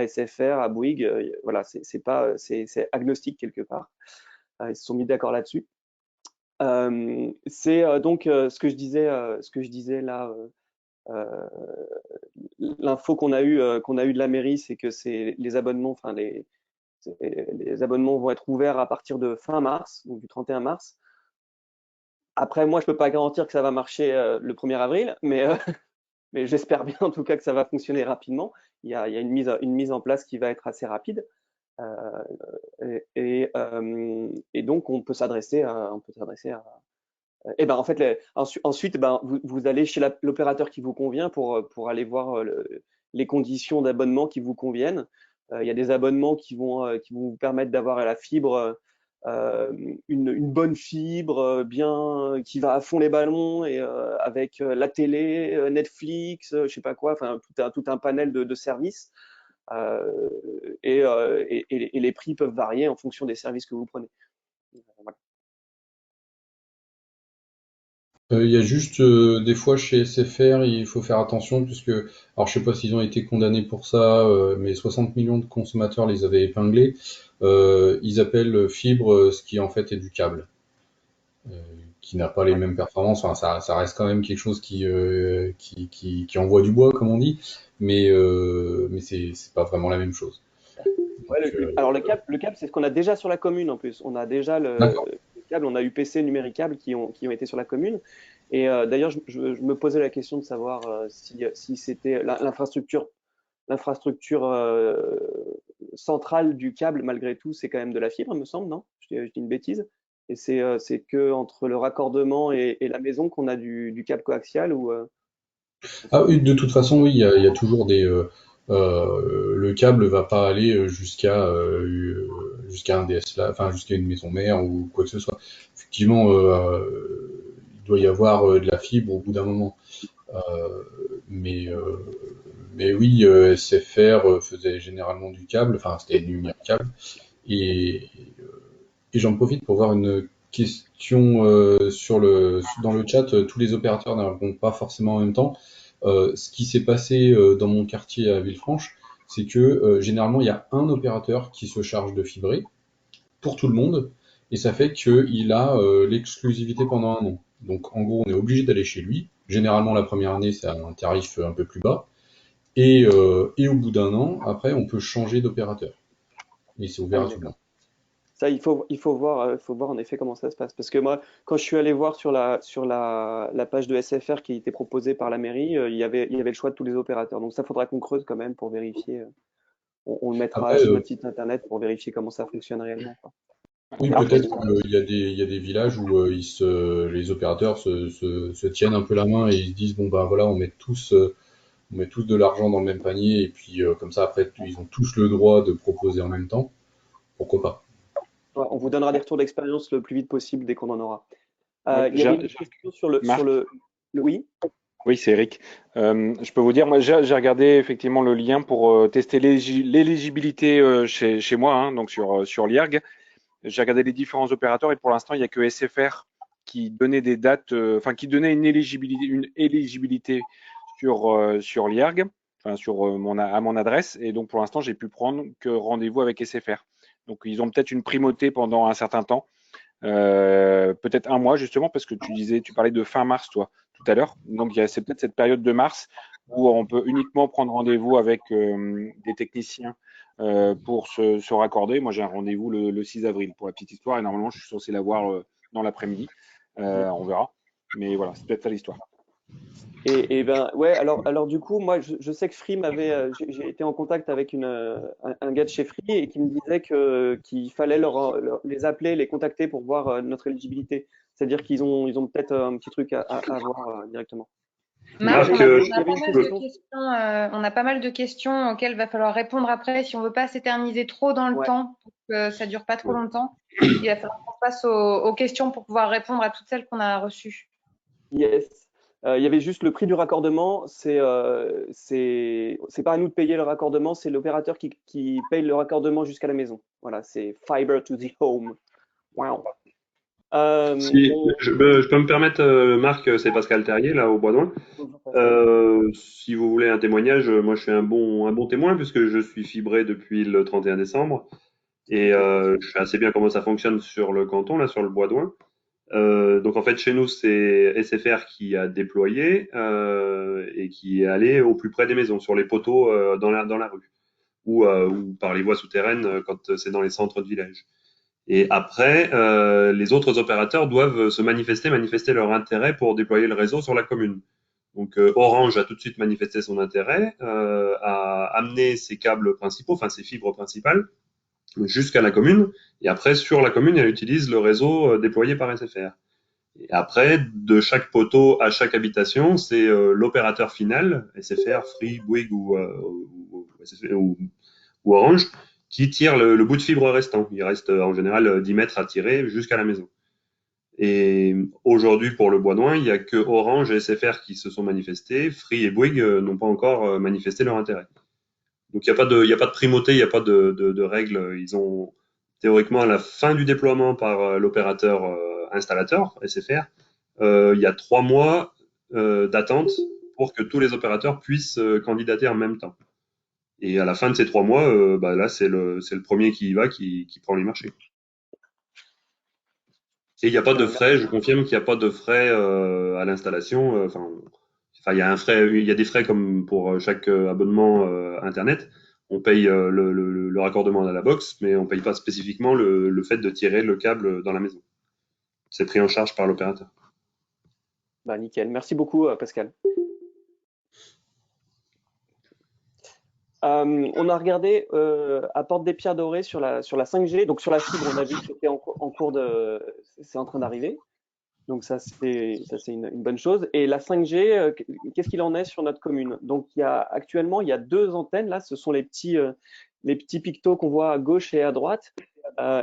SFR, à Bouygues. Voilà, c'est agnostique quelque part. Ils se sont mis d'accord là-dessus. C'est donc ce que je disais là. euh, L'info qu'on a eu de la mairie, c'est que c'est les abonnements, enfin les abonnements vont être ouverts à partir de fin mars, donc du 31 mars. Après, moi, je peux pas garantir que ça va marcher le 1er avril, mais j'espère bien en tout cas que ça va fonctionner rapidement. Il y a une mise en place qui va être assez rapide. Euh, et donc, on peut s'adresser à. Et ben en fait, ensuite, ben, vous allez chez l'opérateur qui vous convient pour aller voir les conditions d'abonnement qui vous conviennent. Il y a des abonnements qui vont vous permettre d'avoir la fibre, une bonne fibre, bien, qui va à fond les ballons et avec la télé, Netflix, je sais pas quoi, enfin tout un panel de services. Euh, et les prix peuvent varier en fonction des services que vous prenez. Voilà. Il y a juste des fois chez SFR, il faut faire attention puisque, alors je sais pas s'ils ont été condamnés pour ça, mais 60 millions de consommateurs les avaient épinglés. Ils appellent fibre ce qui en fait est du câble, euh, qui n'a pas les mêmes performances. Enfin, ça reste quand même quelque chose qui envoie du bois, comme on dit, mais c'est pas vraiment la même chose. Ouais, Donc, alors le câble, c'est ce qu'on a déjà sur la commune en plus. On a déjà d'accord. le câble, on a UPC, Numéricable qui ont été sur la commune. Et d'ailleurs, je me posais la question de savoir si c'était l'infrastructure centrale du câble, malgré tout, c'est quand même de la fibre, me semble, non? Je dis une bêtise. Et c'est que entre le raccordement et la maison qu'on a du câble coaxial ou Ah oui, de toute façon, oui, il y a toujours le câble va pas aller jusqu'à un DSLA, enfin jusqu'à une maison mère ou quoi que ce soit. Effectivement, il doit y avoir de la fibre au bout d'un moment. Euh, mais, euh, mais oui, SFR faisait généralement du câble, enfin c'était du câble. Et, et j'en profite pour voir une question dans le chat. Tous les opérateurs ne répondent pas forcément en même temps. Ce qui s'est passé dans mon quartier à Villefranche, c'est que généralement il y a un opérateur qui se charge de fibrer pour tout le monde, et ça fait qu'il a l'exclusivité pendant un an. Donc en gros, on est obligé d'aller chez lui. Généralement, la première année, c'est à un tarif un peu plus bas. Et au bout d'un an, après, on peut changer d'opérateur. Et c'est ah ouvert oui, à tout le d'accord. monde. Ça, faut voir en effet comment ça se passe. Parce que moi, quand je suis allé voir la page de SFR qui était proposée par la mairie, il y avait le choix de tous les opérateurs. Donc ça, faudra qu'on creuse quand même pour vérifier. On le mettra Après, sur notre site internet pour vérifier comment ça fonctionne réellement, quoi. oui, Et après, peut-être qu'il y a des villages où les opérateurs se tiennent un peu la main et ils se disent, bon, ben voilà, on met tous de l'argent dans le même panier, et puis comme ça, après, ils ont tous le droit de proposer en même temps. Pourquoi pas? ouais, on vous donnera des retours d'expérience le plus vite possible dès qu'on en aura. Ouais, Il y avait une question sur Marc, oui. oui, c'est Eric. Je peux vous dire, moi, j'ai regardé effectivement le lien pour tester l'éligibilité chez moi, hein, donc sur l'IERG. J'ai regardé les différents opérateurs et pour l'instant, il n'y a que SFR qui donnait des dates, enfin, qui donnait une éligibilité sur l'IERG, enfin, sur à mon adresse. Et donc, pour l'instant, j'ai pu prendre que rendez-vous avec SFR. Donc, ils ont peut-être une primauté pendant un certain temps. Peut-être un mois justement parce que tu parlais de fin mars toi tout à l'heure. Donc c'est peut-être cette période de mars où on peut uniquement prendre rendez-vous avec des techniciens pour se raccorder. Moi j'ai un rendez-vous le 6 avril pour la petite histoire et normalement je suis censé l'avoir dans l'après-midi. On verra. Mais voilà, c'est peut-être ça l'histoire. Et ben ouais, alors du coup, moi je sais que Free j'ai été en contact avec un gars de chez Free et qui me disait qu'il fallait les appeler, les contacter pour voir notre éligibilité. C'est-à-dire ils ont peut-être un petit truc à voir directement. Marc, Marc, on a, Il on y a avait pas une mal de question. questions, on a pas mal de questions auxquelles va falloir répondre après si on veut pas s'éterniser trop dans le Ouais, temps pour que ça dure pas trop Ouais. longtemps. Il va falloir qu'on passe aux questions pour pouvoir répondre à toutes celles qu'on a reçues. yes. Il y avait juste le prix du raccordement. C'est pas à nous de payer le raccordement, c'est l'opérateur qui paye le raccordement jusqu'à la maison. Voilà, c'est fiber to the home. Wow. Si je peux me permettre, Marc, c'est Pascal Terrier, là, au Bois-d'Oin. Bonjour Pascal. Si vous voulez un témoignage, moi je suis un bon témoin puisque je suis fibré depuis le 31 décembre et Ok. je sais assez bien comment ça fonctionne sur le canton, là, sur le Bois-d'Oin. Donc en fait, chez nous, c'est SFR qui a déployé et qui est allé au plus près des maisons, sur les poteaux dans la rue ou par les voies souterraines quand c'est dans les centres de village. Et après, les autres opérateurs doivent manifester leur intérêt pour déployer le réseau sur la commune. Donc Orange a tout de suite manifesté son intérêt, a amené ses câbles principaux, enfin ses fibres principales, jusqu'à la commune. Et après, sur la commune, elle utilise le réseau déployé par SFR. Et après, de chaque poteau à chaque habitation, c'est l'opérateur final, SFR, Free, Bouygues ou Orange, qui tire le bout de fibre restant. Il reste en général 10 mètres à tirer jusqu'à la maison. Et aujourd'hui, pour le Bois-d'Oin, il n'y a que Orange et SFR qui se sont manifestés. Free et Bouygues n'ont pas encore manifesté leur intérêt. Donc il y a pas de primauté, il n'y a pas de règles. Ils ont théoriquement à la fin du déploiement par l'opérateur installateur, SFR, il y a 3 mois d'attente pour que tous les opérateurs puissent candidater en même temps. Et à la fin de ces 3 mois, bah là, c'est le premier qui y va qui prend les marchés. Et il n'y a pas de frais, je confirme qu'il n'y a pas de frais à l'installation. Enfin, il y a un frais, il y a des frais comme pour chaque abonnement Internet. On paye le raccordement à la box, mais on paye pas spécifiquement le fait de tirer le câble dans la maison. C'est pris en charge par l'opérateur. Bah, nickel. Merci beaucoup, Pascal. On a regardé à Porte des Pierres Dorées sur la 5G. Donc sur la fibre, on a vu que c'était en cours de, c'est en train d'arriver. Donc ça c'est une bonne chose. Et la 5G, qu'est-ce qu'il en est sur notre commune? Donc actuellement il y a 2 antennes là. Ce sont les petits pictos qu'on voit à gauche et à droite,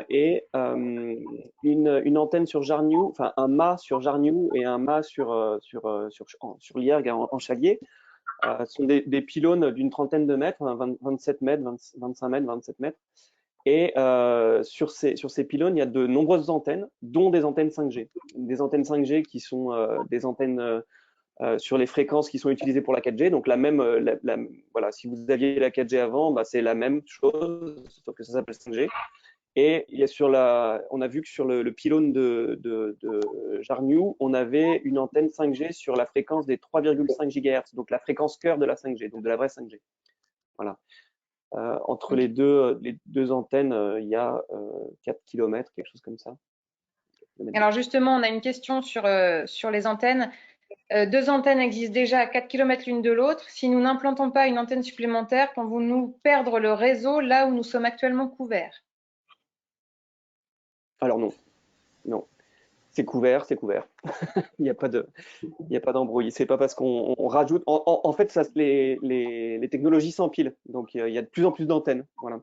et une antenne sur Jarniou, enfin un mât sur Jarniou et un mât sur Liergue en Chalier. Ce sont des pylônes d'une trentaine de mètres, 27 mètres, 25 mètres, 27 mètres. Et sur ces pylônes, il y a de nombreuses antennes, dont des antennes 5G. Des antennes 5G qui sont des antennes sur les fréquences qui sont utilisées pour la 4G. Donc la même, voilà, si vous aviez la 4G avant, bah, c'est la même chose, sauf que ça s'appelle 5G. Et il y a on a vu que sur le pylône de Jarniou, on avait une antenne 5G sur la fréquence des 3,5 GHz, donc la fréquence cœur de la 5G, donc de la vraie 5G. Voilà. Entre les deux antennes, il y a 4 km, quelque chose comme ça. Alors justement, on a une question sur les antennes. 2 antennes existent déjà à 4 km l'une de l'autre. Si nous n'implantons pas une antenne supplémentaire, pouvons-nous perdre le réseau là où nous sommes actuellement couverts? Alors non, non. C'est couvert, c'est couvert. Il n'y a pas d'embrouille. C'est pas parce qu'on rajoute. En fait, les technologies s'empilent. Donc il y a de plus en plus d'antennes. Voilà.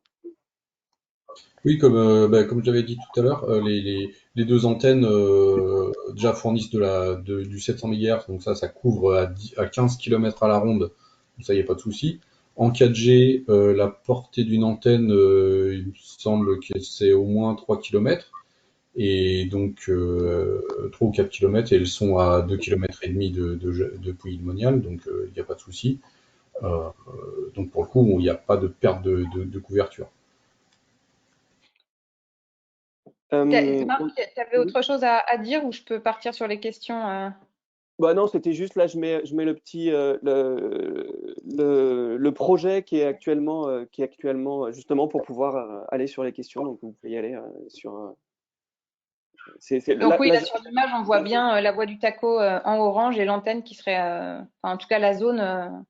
Oui, comme j'avais dit tout à l'heure, les 2 antennes déjà fournissent du 700 MHz, donc ça couvre à 15 km à la ronde, donc ça, il n'y a pas de souci. En 4G, la portée d'une antenne, il me semble que c'est au moins 3 km, et donc 3 ou 4 km, et elles sont à 2 km et demi de Pouilly-le-Monial, donc il n'y a pas de souci. Donc pour le coup, il n'y a pas de perte de couverture. Marc, tu avais autre chose à dire ou je peux partir sur les questions? Bah non, c'était juste là, je mets le petit le projet qui est actuellement justement pour pouvoir aller sur les questions. Donc vous pouvez y aller sur. Donc oui, là sur l'image, on voit bien la voie du taco en orange et l'antenne qui serait, enfin, en tout cas la zone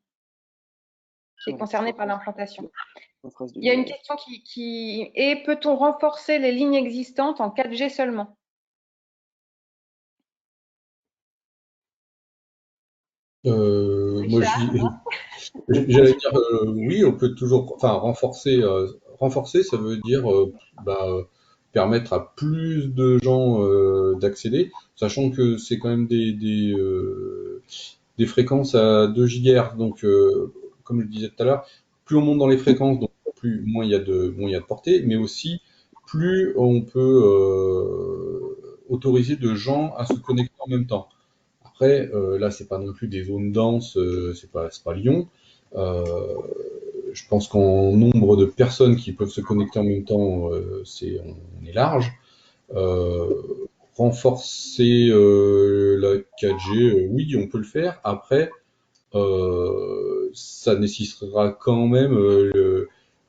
qui est concernée par l'implantation. Il y a une question qui est: peut-on renforcer les lignes existantes en 4G seulement? Moi, j'allais dire oui, on peut toujours, enfin renforcer. Renforcer, ça veut dire permettre à plus de gens d'accéder, sachant que c'est quand même des fréquences à 2 GHz. Donc, comme je le disais tout à l'heure, plus on monte dans les fréquences, donc moins il y a de portée, mais aussi plus on peut autoriser de gens à se connecter en même temps. Après, là, c'est pas non plus des zones denses, c'est pas Lyon. Euh, je pense qu'en nombre de personnes qui peuvent se connecter en même temps, on est large. Euh, Renforcer la 4G, oui, on peut le faire. Après, ça nécessitera quand même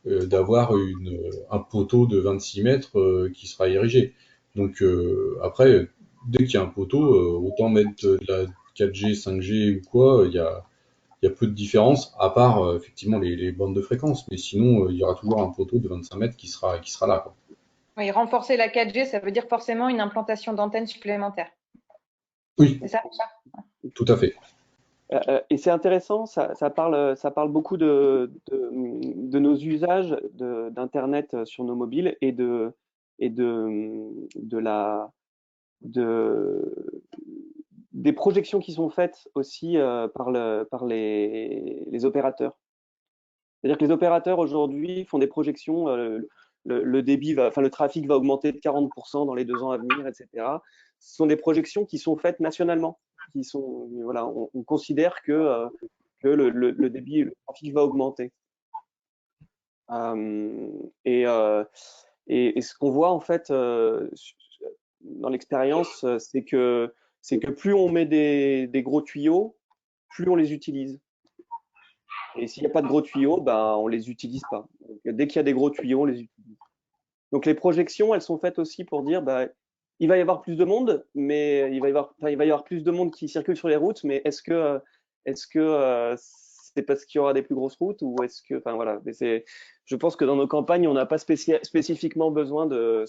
d'avoir un poteau de 26 mètres qui sera érigé. Donc après, dès qu'il y a un poteau, autant mettre de la 4G, 5G ou quoi, il y a peu de différence, à part effectivement les bandes de fréquence. Mais sinon, il y aura toujours un poteau de 25 mètres qui sera là, quoi. Oui, renforcer la 4G, ça veut dire forcément une implantation d'antennes supplémentaires. Oui, C'est ça? tout à fait. Et c'est intéressant, ça parle beaucoup de nos usages d'Internet sur nos mobiles et des projections qui sont faites aussi par les opérateurs. C'est-à-dire que les opérateurs aujourd'hui font des projections, le débit enfin le trafic va augmenter de 40% dans les 2 ans à venir, etc. Ce sont des projections qui sont faites nationalement, voilà, on considère que le débit, le trafic va augmenter. Et ce qu'on voit en fait, dans l'expérience, c'est que plus on met des gros tuyaux, plus on les utilise. Et s'il n'y a pas de gros tuyaux, ben, on les utilise pas. Donc, dès qu'il y a des gros tuyaux, on les utilise. Donc les projections, elles sont faites aussi pour dire, bah, il va y avoir plus de monde, mais il va y avoir plus de monde qui circule sur les routes, mais est-ce que c'est parce qu'il y aura des plus grosses routes ou est-ce que, enfin voilà, je pense que dans nos campagnes, on n'a pas spécifiquement besoin de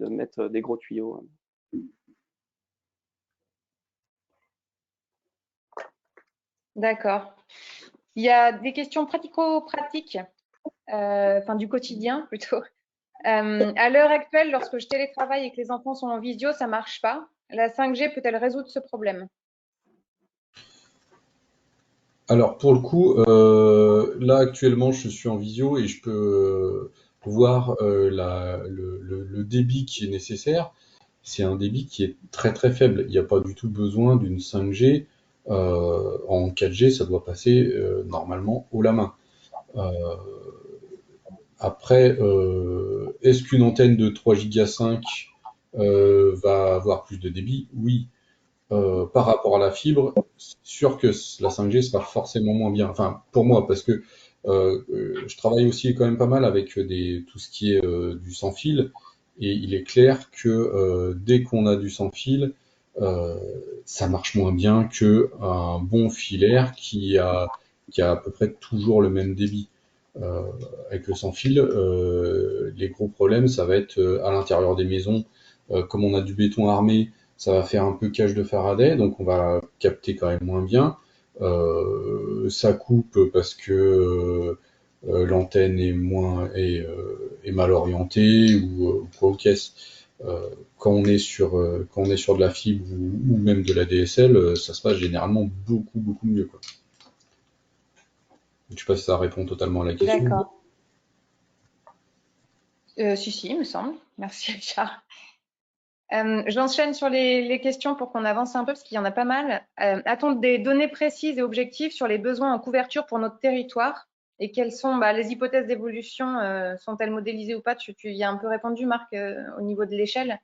mettre des gros tuyaux. D'accord. Il y a des questions pratico-pratiques, enfin du quotidien plutôt. À l'heure actuelle, lorsque je télétravaille et que les enfants sont en visio, ça marche pas. La 5G peut-elle résoudre ce problème? Alors pour le coup, là actuellement je suis en visio et je peux voir le débit qui est nécessaire. C'est un débit qui est très très faible. Il n'y a pas du tout besoin d'une 5G. En 4G, ça doit passer normalement haut la main. Euh, Après, est-ce qu'une antenne de 3 Go 5 va avoir plus de débit? Oui. Par rapport à la fibre, c'est sûr que la 5G sera forcément moins bien. Enfin, pour moi, parce que je travaille aussi quand même pas mal avec tout ce qui est du sans fil, et il est clair que dès qu'on a du sans fil, euh, ça marche moins bien que un bon filaire qui a à peu près toujours le même débit. Euh, Avec le sans fil, les gros problèmes, ça va être à l'intérieur des maisons, comme on a du béton armé, ça va faire un peu cage de Faraday, donc on va capter quand même moins bien. Ça coupe parce que l'antenne est mal orientée ou quoi aux caisses. Quand on est sur de la fibre ou même de la DSL, ça se passe généralement beaucoup mieux, quoi. Je sais pas si ça répond totalement à la question. D'accord. Si, il me semble. Merci, Richard. J'enchaîne sur les questions pour qu'on avance un peu parce qu'il y en a pas mal. A-t-on des données précises et objectives sur les besoins en couverture pour notre territoire et quelles sont les hypothèses d'évolution, sont-elles modélisées ou pas? Tu y as un peu répondu, Marc, au niveau de l'échelle.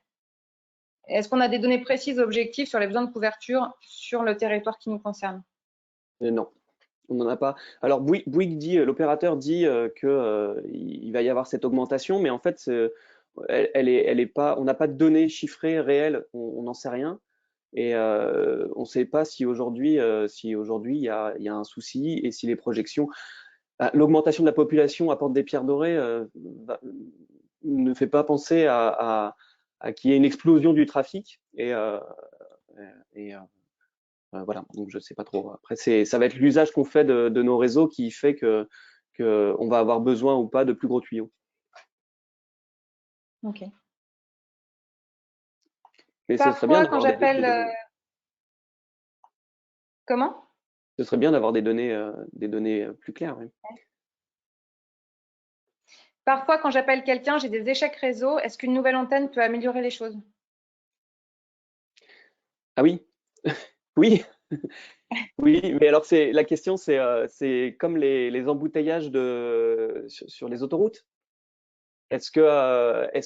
Est-ce qu'on a des données précises et objectives sur les besoins de couverture sur le territoire qui nous concerne? Non, on n'en a pas. Alors Bouygues dit, l'opérateur dit que il va y avoir cette augmentation, mais en fait, elle est pas, on n'a pas de données chiffrées réelles, on n'en sait rien. Et on ne sait pas si aujourd'hui il y a un souci et si les projections, l'augmentation de la population apporte des pierres dorées, ne fait pas penser à qu'il y ait une explosion du trafic. Et voilà, donc je sais pas trop. Après, ça va être l'usage qu'on fait de nos réseaux qui fait que on va avoir besoin ou pas de plus gros tuyaux. Ok. Mais ce serait bien Parfois, quand d'avoir j'appelle… Comment? ce serait bien d'avoir des données plus claires. Oui. Parfois, quand j'appelle quelqu'un, j'ai des échecs réseau. Est-ce qu'une nouvelle antenne peut améliorer les choses? Ah oui, oui, oui, mais alors la question, c'est comme les embouteillages sur les autoroutes. Est-ce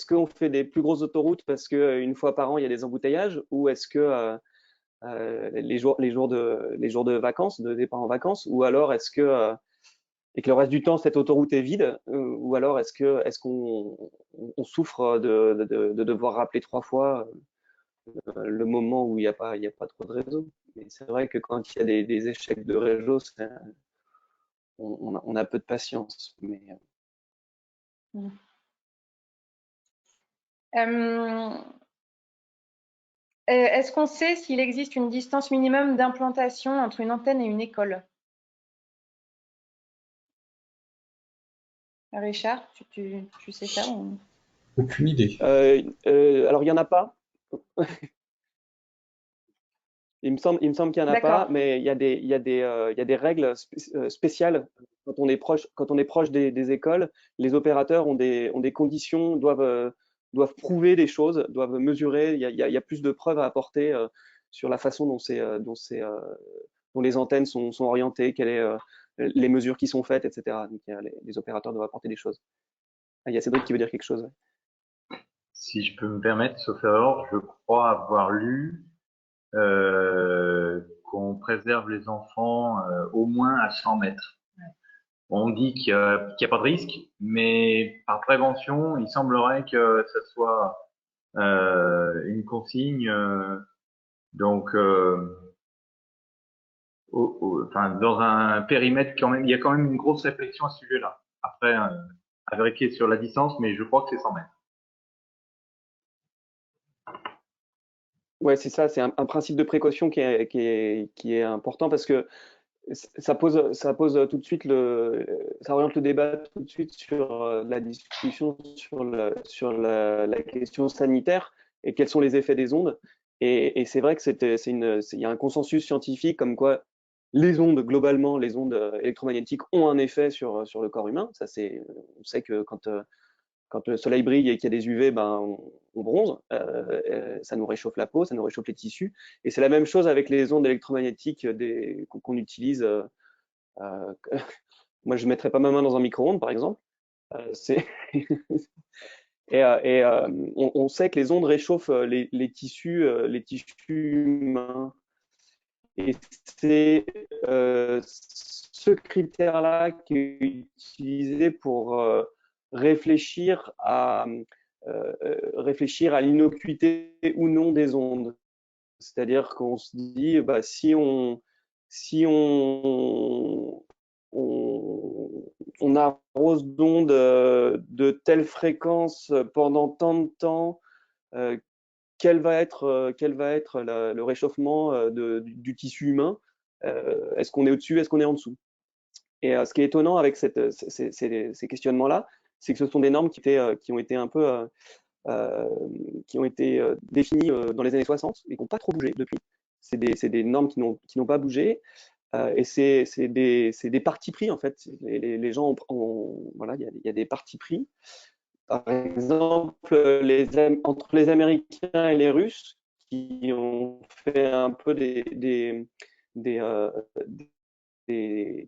qu'on fait des plus grosses autoroutes parce que une fois par an il y a des embouteillages, ou est-ce que les jours de vacances, de départ en vacances, ou alors et que le reste du temps cette autoroute est vide, ou alors est-ce qu'on on souffre de devoir rappeler 3 fois le moment où il y a pas trop de réseau. Mais c'est vrai que quand il y a des échecs de réseau, on a peu de patience. Mais Est-ce qu'on sait s'il existe une distance minimum d'implantation entre une antenne et une école? Richard, tu sais ça ou… Aucune idée. alors il y en a pas. Il me semble qu'il n'y en a pas, D'accord. mais il y a des règles spéciales quand on est proche des écoles. Les opérateurs ont des conditions, doivent prouver des choses, doivent mesurer. Il y a plus de preuves à apporter sur la façon dont les antennes sont orientées, quelles sont les mesures qui sont faites, etc. Donc les opérateurs doivent apporter des choses. Ah, il y a Cédric qui veut dire quelque chose. Si je peux me permettre, sauf erreur, je crois avoir lu qu'on préserve les enfants au moins à 100 mètres. On dit qu'il n'y a pas de risque, mais par prévention, il semblerait que ça soit une consigne. Donc, enfin, dans un périmètre quand même, il y a quand même une grosse réflexion à ce sujet-là. Après, à vérifier sur la distance, mais je crois que c'est 100 mètres. Ouais, c'est ça, c'est un principe de précaution qui est important parce que ça pose tout de suite ça oriente le débat tout de suite sur la discussion sur la question sanitaire et quels sont les effets des ondes. Et c'est vrai que il y a un consensus scientifique comme quoi les ondes, globalement, les ondes électromagnétiques ont un effet sur le corps humain. On sait que quand le soleil brille et qu'il y a des UV, ben, on bronze, ça nous réchauffe la peau, ça nous réchauffe les tissus. Et c'est la même chose avec les ondes électromagnétiques qu'on utilise. Moi, je ne mettrais pas ma main dans un micro-ondes, par exemple. C'est on sait que les ondes réchauffent les tissus humains. Et c'est ce critère-là qui est utilisé pour réfléchir à l'innocuité ou non des ondes. C'est-à-dire qu'on se dit, bah, si on arrose d'ondes de telle fréquence pendant tant de temps, euh, quel va être le réchauffement du tissu humain? Est-ce qu'on est au-dessus? Est-ce qu'on est en dessous? Et ce qui est étonnant avec ces questionnements-là, c'est que ce sont des normes qui ont été un peu définies dans les années 60 et qui n'ont pas trop bougé depuis. C'est des normes qui n'ont pas bougé. Et c'est des partis pris, en fait. Les gens voilà, il y a des partis pris. Par exemple, entre les Américains et les Russes, qui ont fait un peu des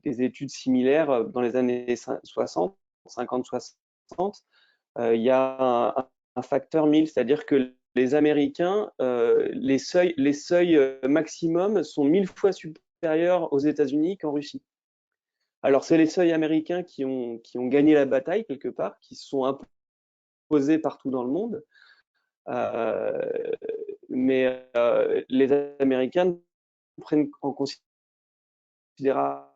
études similaires dans les années 60, 50-60, il y a un facteur 1000, c'est-à-dire que les Américains, les seuils maximum sont 1000 fois supérieurs aux États-Unis qu'en Russie. Alors, c'est les seuils américains qui ont gagné la bataille quelque part, qui se sont imposés partout dans le monde. Mais les Américains prennent en considération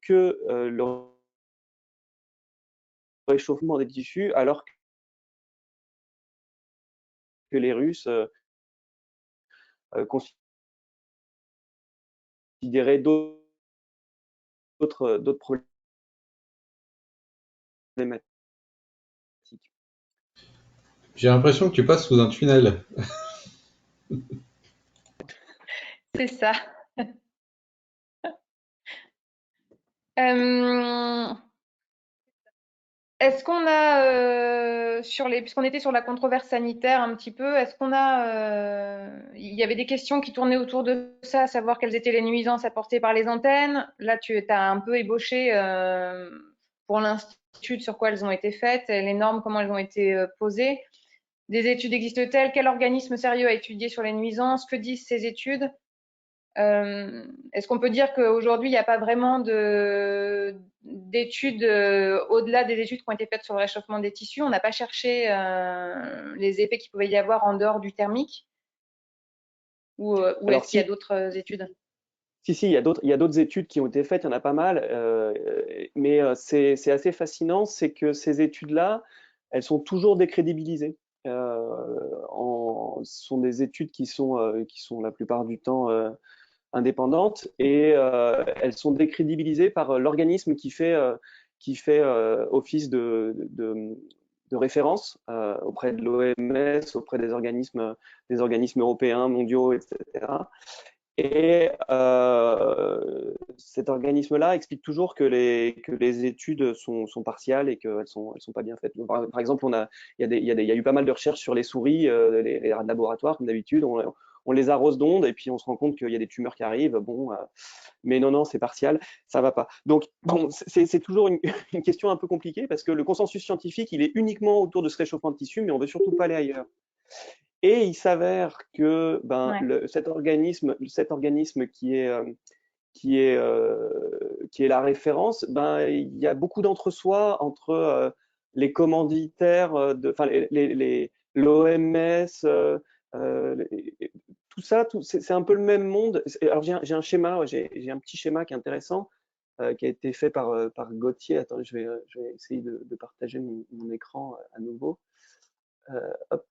que le réchauffement des tissus, alors que les Russes considéraient d'autres problématiques. J'ai l'impression que tu passes sous un tunnel. C'est ça. Est-ce qu'on a, puisqu'on était sur la controverse sanitaire un petit peu, est-ce qu'on a, il y avait des questions qui tournaient autour de ça, à savoir quelles étaient les nuisances apportées par les antennes. Là, tu as un peu ébauché pour l'Institut sur quoi elles ont été faites, les normes, comment elles ont été posées. Des études existent-elles? Quel organisme sérieux a étudié sur les nuisances? Que disent ces études? Est-ce qu'on peut dire qu'aujourd'hui, il n'y a pas vraiment d'études au-delà des études qui ont été faites sur le réchauffement des tissus? On n'a pas cherché les effets qu'il pouvait y avoir en dehors du thermique? Ou est-ce qu'il y a d'autres études? Si, il y a d'autres études qui ont été faites, il y en a pas mal, mais c'est assez fascinant, c'est que ces études-là, elles sont toujours décrédibilisées. Ce sont des études qui sont la plupart du temps indépendantes et elles sont décrédibilisées par l'organisme qui fait office de référence auprès de l'OMS, auprès des organismes européens, mondiaux, etc. Et cet organisme-là explique toujours que les études sont partiales et qu'elles sont pas bien faites. Par exemple, il y a eu pas mal de recherches sur les souris, les laboratoires, comme d'habitude. on les arrose d'ondes et puis on se rend compte qu'il y a des tumeurs qui arrivent. Bon, mais non, c'est partial, ça va pas. Donc, bon, c'est toujours une question un peu compliquée parce que le consensus scientifique, il est uniquement autour de ce réchauffement de tissu, mais on veut surtout pas aller ailleurs. Et il s'avère que cet organisme qui est la référence, il y a beaucoup d'entre-soi entre les commanditaires, enfin l'OMS, tout ça, c'est un peu le même monde. Alors j'ai un schéma, j'ai un petit schéma qui est intéressant, qui a été fait par Gauthier. Attends, je vais essayer de partager mon écran à nouveau. Hop.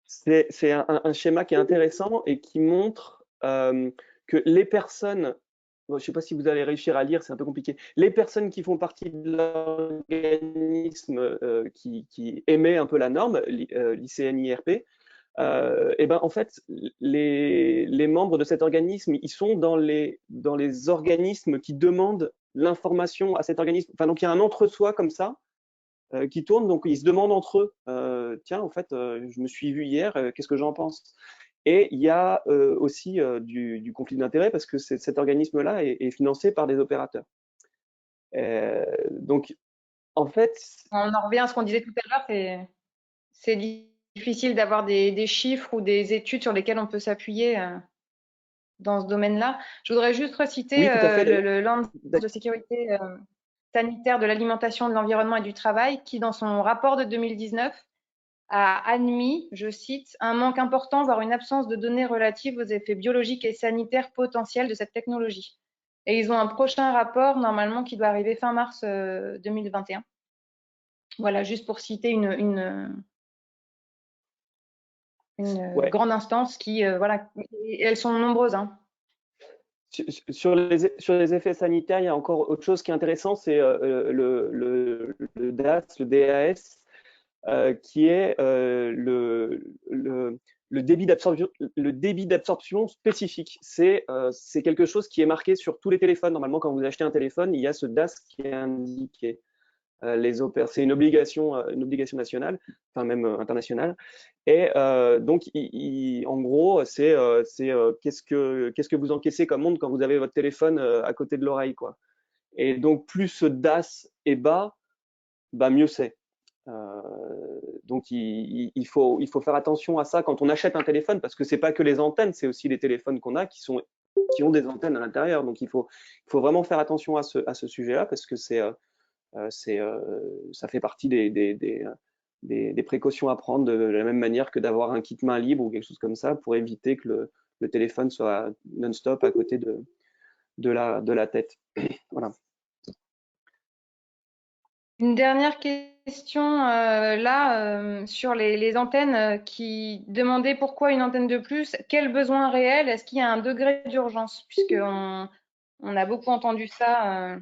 C'est un schéma qui est intéressant et qui montre que les personnes, bon, je ne sais pas si vous allez réussir à lire, c'est un peu compliqué, les personnes qui font partie de l'organisme qui émet un peu la norme, l'ICNIRP, et ben en fait, les membres de cet organisme, ils sont dans les organismes qui demandent l'information à cet organisme. Enfin, donc il y a un entre-soi comme ça qui tourne, donc ils se demandent entre eux, tiens, en fait, je me suis vu hier, qu'est-ce que j'en pense? Et il y a aussi du conflit d'intérêts parce que cet organisme-là est financé par des opérateurs. Donc, en fait… On en revient à ce qu'on disait tout à l'heure, c'est difficile d'avoir des chiffres ou des études sur lesquelles on peut s'appuyer dans ce domaine-là. Je voudrais juste reciter Oui, tout à fait. le Land de sécurité sanitaire de l'alimentation, de l'environnement et du travail, qui, dans son rapport de 2019, a admis, je cite, un manque important, voire une absence de données relatives aux effets biologiques et sanitaires potentiels de cette technologie. Et ils ont un prochain rapport, normalement, qui doit arriver fin mars 2021. Voilà, juste pour citer une grande instance qui, voilà, elles sont nombreuses. Hein. Sur les effets sanitaires, il y a encore autre chose qui est intéressant, c'est le DAS, le DAS, qui est le débit d'absorption spécifique. C'est quelque chose qui est marqué sur tous les téléphones. Normalement, quand vous achetez un téléphone, il y a ce DAS qui est indiqué. C'est une obligation nationale, enfin même internationale. Et donc, en gros, c'est qu'est-ce que vous encaissez comme onde quand vous avez votre téléphone à côté de l'oreille, quoi. Et donc, plus ce DAS est bas, mieux c'est. Donc, il faut faire attention à ça quand on achète un téléphone, parce que c'est pas que les antennes, c'est aussi les téléphones qu'on a qui ont des antennes à l'intérieur. Donc, il faut vraiment faire attention à ce sujet-là, parce que ça fait partie des précautions à prendre de la même manière que d'avoir un kit main libre ou quelque chose comme ça pour éviter que le téléphone soit non-stop à côté de la tête. Voilà. Une dernière question là sur les antennes qui demandaient pourquoi une antenne de plus, quel besoin réel, est-ce qu'il y a un degré d'urgence, puisqu'on a beaucoup entendu ça.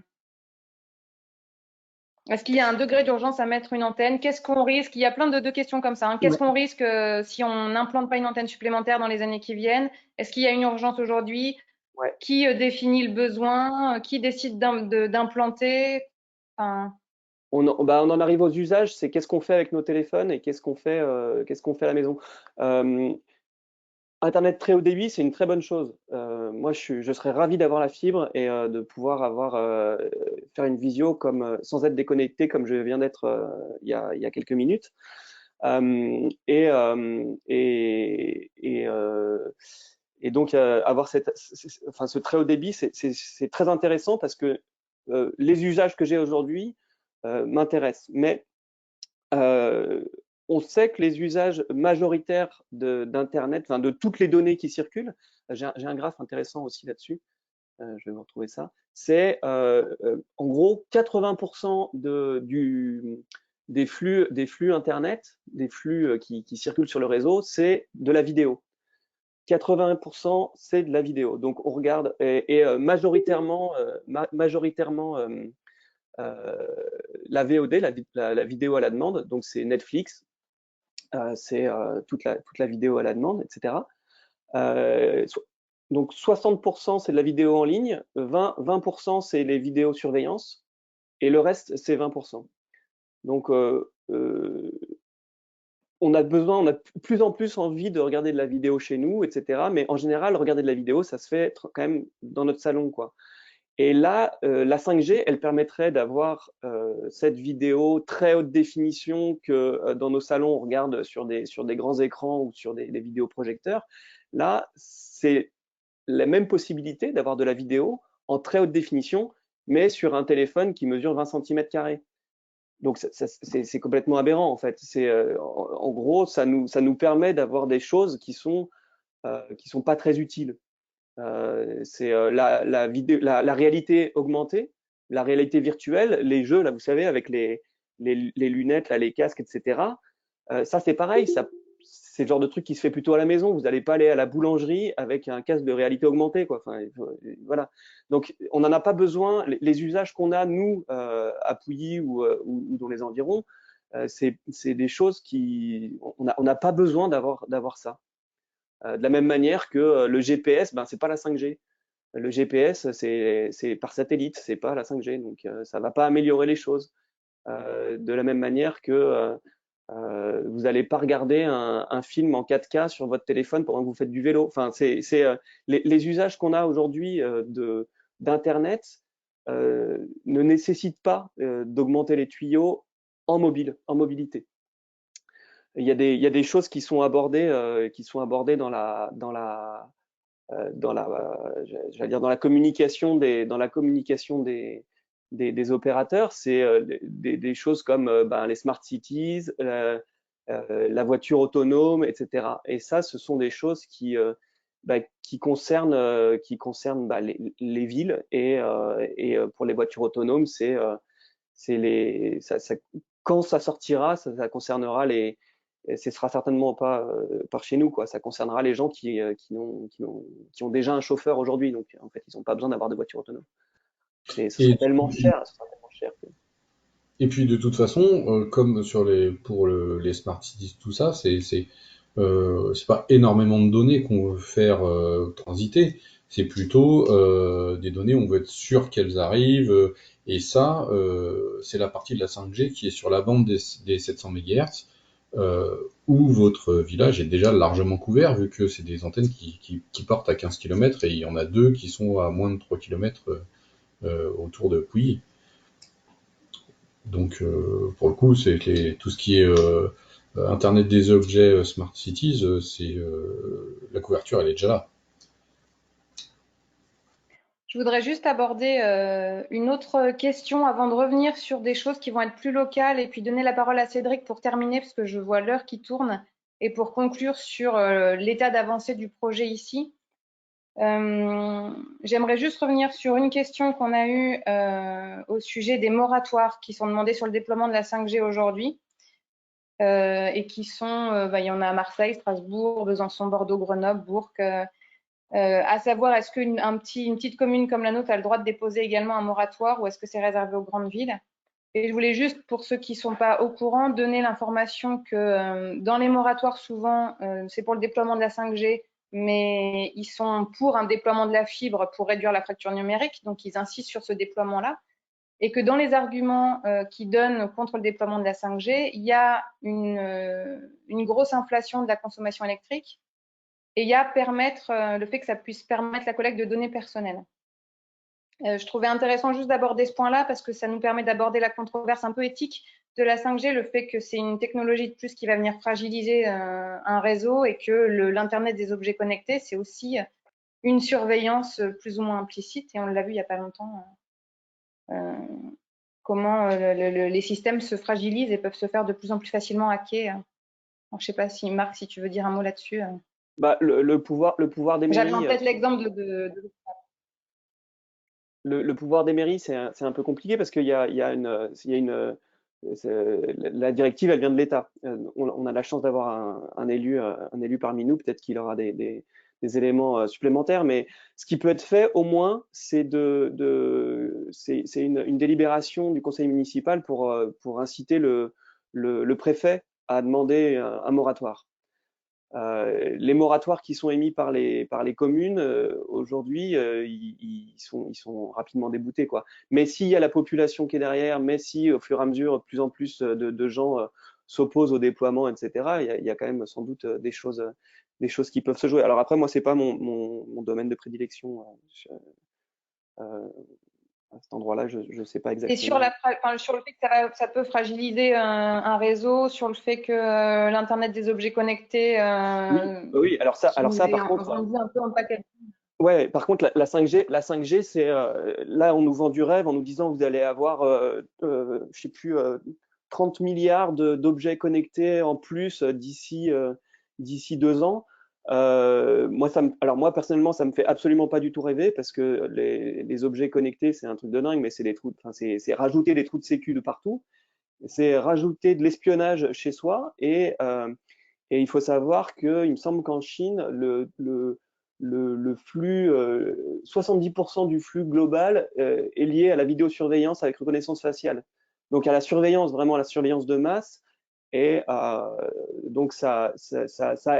Est-ce qu'il y a un degré d'urgence à mettre une antenne? Qu'est-ce qu'on risque? Il y a plein de questions comme ça. Hein. Qu'est-ce qu'on risque si on n'implante pas une antenne supplémentaire dans les années qui viennent? Est-ce qu'il y a une urgence aujourd'hui? Qui définit le besoin? Qui décide d'implanter? Enfin… On en arrive aux usages, c'est qu'est-ce qu'on fait avec nos téléphones et qu'est-ce qu'on fait à la maison. Internet très haut débit, c'est une très bonne chose. Moi, je serais ravi d'avoir la fibre et de pouvoir faire une visio sans être déconnecté comme je viens d'être il y a quelques minutes. Et donc avoir ce très haut débit, c'est très intéressant parce que les usages que j'ai aujourd'hui m'intéressent. Mais on sait que les usages majoritaires d'Internet, enfin de toutes les données qui circulent, j'ai un graphe intéressant aussi là-dessus, je vais vous retrouver ça, c'est en gros 80% des flux Internet, des flux qui circulent sur le réseau, c'est de la vidéo. 80% c'est de la vidéo. Donc on regarde et majoritairement la VOD, la vidéo à la demande, donc c'est Netflix, c'est toute la vidéo à la demande, etc. Donc 60% c'est de la vidéo en ligne, 20% c'est les vidéos surveillance, et le reste c'est 20%. Donc on a besoin, on a de plus en plus envie de regarder de la vidéo chez nous, etc. Mais en général, regarder de la vidéo, ça se fait quand même dans notre salon, quoi. Et là, la 5G, elle permettrait d'avoir cette vidéo très haute définition que dans nos salons, on regarde sur des grands écrans ou sur des vidéoprojecteurs. Là, c'est la même possibilité d'avoir de la vidéo en très haute définition, mais sur un téléphone qui mesure 20 cm². Donc c'est complètement aberrant en fait. En gros, ça nous permet d'avoir des choses qui sont pas très utiles. La réalité augmentée, la réalité virtuelle, les jeux là, vous savez, avec les lunettes, là, les casques, etc. Ça c'est pareil, c'est le genre de truc qui se fait plutôt à la maison. Vous n'allez pas aller à la boulangerie avec un casque de réalité augmentée, quoi. Enfin, voilà. Donc, on n'en a pas besoin. Les usages qu'on a, nous, à Pouilly ou dans les environs, c'est des choses on n'a pas besoin d'avoir ça. De la même manière que le GPS, ben, c'est pas la 5G. Le GPS, c'est par satellite, c'est pas la 5G. Donc, ça va pas améliorer les choses. De la même manière que vous n'allez pas regarder un film en 4K sur votre téléphone pendant que vous faites du vélo. Enfin, les usages qu'on a aujourd'hui d'Internet ne nécessitent pas d'augmenter les tuyaux en mobilité. Il y a des choses qui sont abordées dans la communication des opérateurs. C'est des choses comme les smart cities, la voiture autonome, etc. Et ça, ce sont des choses qui concernent les villes et pour les voitures autonomes, quand ça sortira, ça concernera ce sera certainement pas par chez nous, quoi. Ça concernera les gens qui ont déjà un chauffeur aujourd'hui. Donc, en fait, ils n'ont pas besoin d'avoir de voiture autonome. Ce serait tellement cher. Et puis de toute façon, comme pour les smart cities, tout ça, c'est pas énormément de données qu'on veut faire transiter. C'est plutôt des données, on veut être sûr qu'elles arrivent. Et ça, c'est la partie de la 5G qui est sur la bande des 700 MHz, où votre village est déjà largement couvert, vu que c'est des antennes qui portent à 15 km, et il y en a deux qui sont à moins de 3 km autour de Pouilly. Donc, pour le coup, c'est tout ce qui est Internet des objets, Smart Cities, la couverture, elle est déjà là. Je voudrais juste aborder une autre question avant de revenir sur des choses qui vont être plus locales et puis donner la parole à Cédric pour terminer parce que je vois l'heure qui tourne et pour conclure sur l'état d'avancée du projet ici. J'aimerais juste revenir sur une question qu'on a eue au sujet des moratoires qui sont demandés sur le déploiement de la 5G aujourd'hui et qui sont, il y en a à Marseille, Strasbourg, Besançon, Bordeaux, Grenoble, Bourg. À savoir, est-ce qu'une petite commune comme la nôtre a le droit de déposer également un moratoire ou est-ce que c'est réservé aux grandes villes? Et je voulais juste, pour ceux qui ne sont pas au courant, donner l'information que dans les moratoires, souvent, c'est pour le déploiement de la 5G, mais ils sont pour un déploiement de la fibre pour réduire la fracture numérique, donc ils insistent sur ce déploiement-là. Et que dans les arguments qui donnent contre le déploiement de la 5G, il y a une grosse inflation de la consommation électrique. Et il y a le fait que ça puisse permettre la collecte de données personnelles. Je trouvais intéressant juste d'aborder ce point-là parce que ça nous permet d'aborder la controverse un peu éthique de la 5G, le fait que c'est une technologie de plus qui va venir fragiliser un réseau et que l'Internet des objets connectés, c'est aussi une surveillance plus ou moins implicite. Et on l'a vu il n'y a pas longtemps, comment les systèmes se fragilisent et peuvent se faire de plus en plus facilement hacker. Alors, je ne sais pas si Marc, si tu veux dire un mot là-dessus. Le pouvoir des mairies. J'avais en tête l'exemple le pouvoir des mairies, c'est un peu compliqué parce qu'il y a la directive, elle vient de l'État. On a la chance d'avoir un élu parmi nous. Peut-être qu'il aura des éléments supplémentaires, mais ce qui peut être fait au moins, c'est une délibération du conseil municipal pour inciter le préfet à demander un moratoire. Les moratoires qui sont émis par les communes aujourd'hui, ils sont rapidement déboutés, quoi. Mais s'il y a la population qui est derrière, mais si au fur et à mesure, de plus en plus de gens s'oppose au déploiement, etc., il y a quand même sans doute des choses qui peuvent se jouer. Alors après, moi, c'est pas mon domaine de prédilection. À cet endroit-là, je ne sais pas Et sur, exactement. sur le fait que ça peut fragiliser un réseau, sur le fait que l'Internet des objets connectés, Oui, alors ça, qui nous est par contre, vendu un peu en paquet. ouais, par contre, la 5G, c'est là, on nous vend du rêve en nous disant vous allez avoir, je sais plus, 30 milliards d'objets connectés en plus d'ici 2 ans. Alors moi personnellement, ça me fait absolument pas du tout rêver parce que les objets connectés, c'est un truc de dingue, mais c'est des trous, enfin, c'est rajouter des trous de sécu de partout, c'est rajouter de l'espionnage chez soi et il faut savoir que, il me semble qu'en Chine, le flux, 70% du flux global est lié à la vidéosurveillance avec reconnaissance faciale. Donc à la surveillance, vraiment à la surveillance de masse. Et donc ça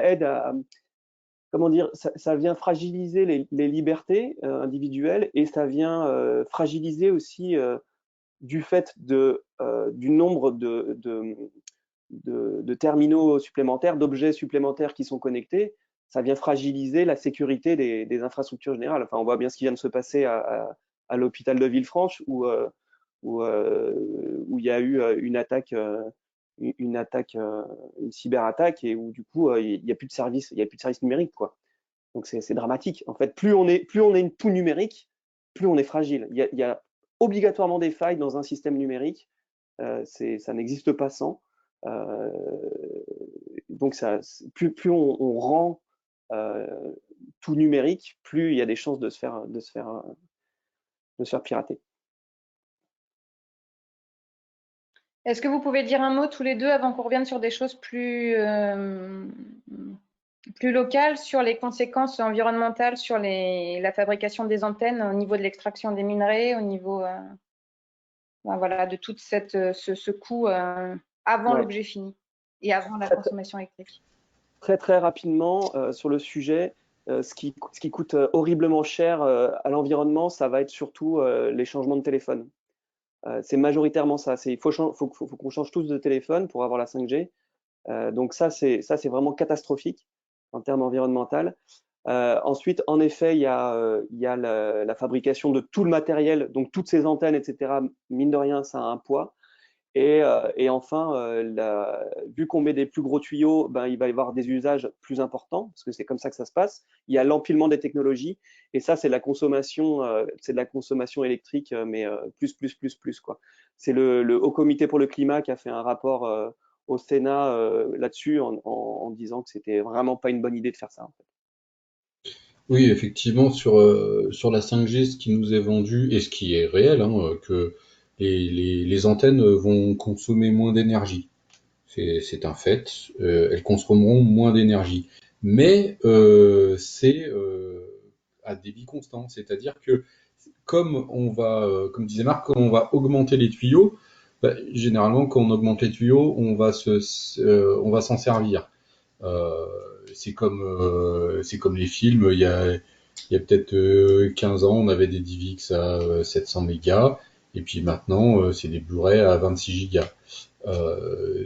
aide à, comment dire, ça vient fragiliser les libertés individuelles et ça vient fragiliser aussi du fait du nombre de terminaux supplémentaires, d'objets supplémentaires qui sont connectés, ça vient fragiliser la sécurité des infrastructures générales. Enfin, on voit bien ce qui vient de se passer à l'hôpital de Villefranche où il y a eu une cyberattaque et où du coup il n'y a plus de service, numérique quoi. Donc c'est dramatique. En fait, plus on est tout numérique, plus on est fragile. Il y a obligatoirement des failles dans un système numérique. Ça n'existe pas sans. Euh, donc plus on rend tout numérique, plus il y a des chances de se faire pirater. Est-ce que vous pouvez dire un mot tous les deux avant qu'on revienne sur des choses plus locales, sur les conséquences environnementales, sur la fabrication des antennes au niveau de l'extraction des minerais, au niveau voilà, de tout ce coût avant Ouais. l'objet fini et avant la consommation électrique? Très très rapidement sur le sujet, ce qui coûte horriblement cher à l'environnement, ça va être surtout les changements de téléphone. C'est majoritairement ça. Il faut qu'on change tous de téléphone pour avoir la 5G. Donc ça, c'est vraiment catastrophique en termes environnemental. Ensuite, en effet, il y a la fabrication de tout le matériel, donc toutes ces antennes, etc. Mine de rien, ça a un poids. Et enfin, vu qu'on met des plus gros tuyaux, ben, il va y avoir des usages plus importants, parce que c'est comme ça que ça se passe. Il y a l'empilement des technologies, et ça, c'est de la consommation électrique, mais plus, quoi. C'est le Haut Comité pour le climat qui a fait un rapport au Sénat là-dessus, en disant que c'était vraiment pas une bonne idée de faire ça, en fait. Oui, effectivement, sur la 5G, ce qui nous est vendu, et ce qui est réel, hein, que les antennes vont consommer moins d'énergie. C'est un fait. Elles consommeront moins d'énergie. Mais c'est à débit constant. C'est-à-dire que comme disait Marc, comme on va augmenter les tuyaux, bah, généralement, quand on augmente les tuyaux, on va s'en servir. Euh, c'est comme les films. Il y a peut-être 15 ans, on avait des DivX à 700 mégas, et puis maintenant, c'est des Blu-ray à 26 gigas.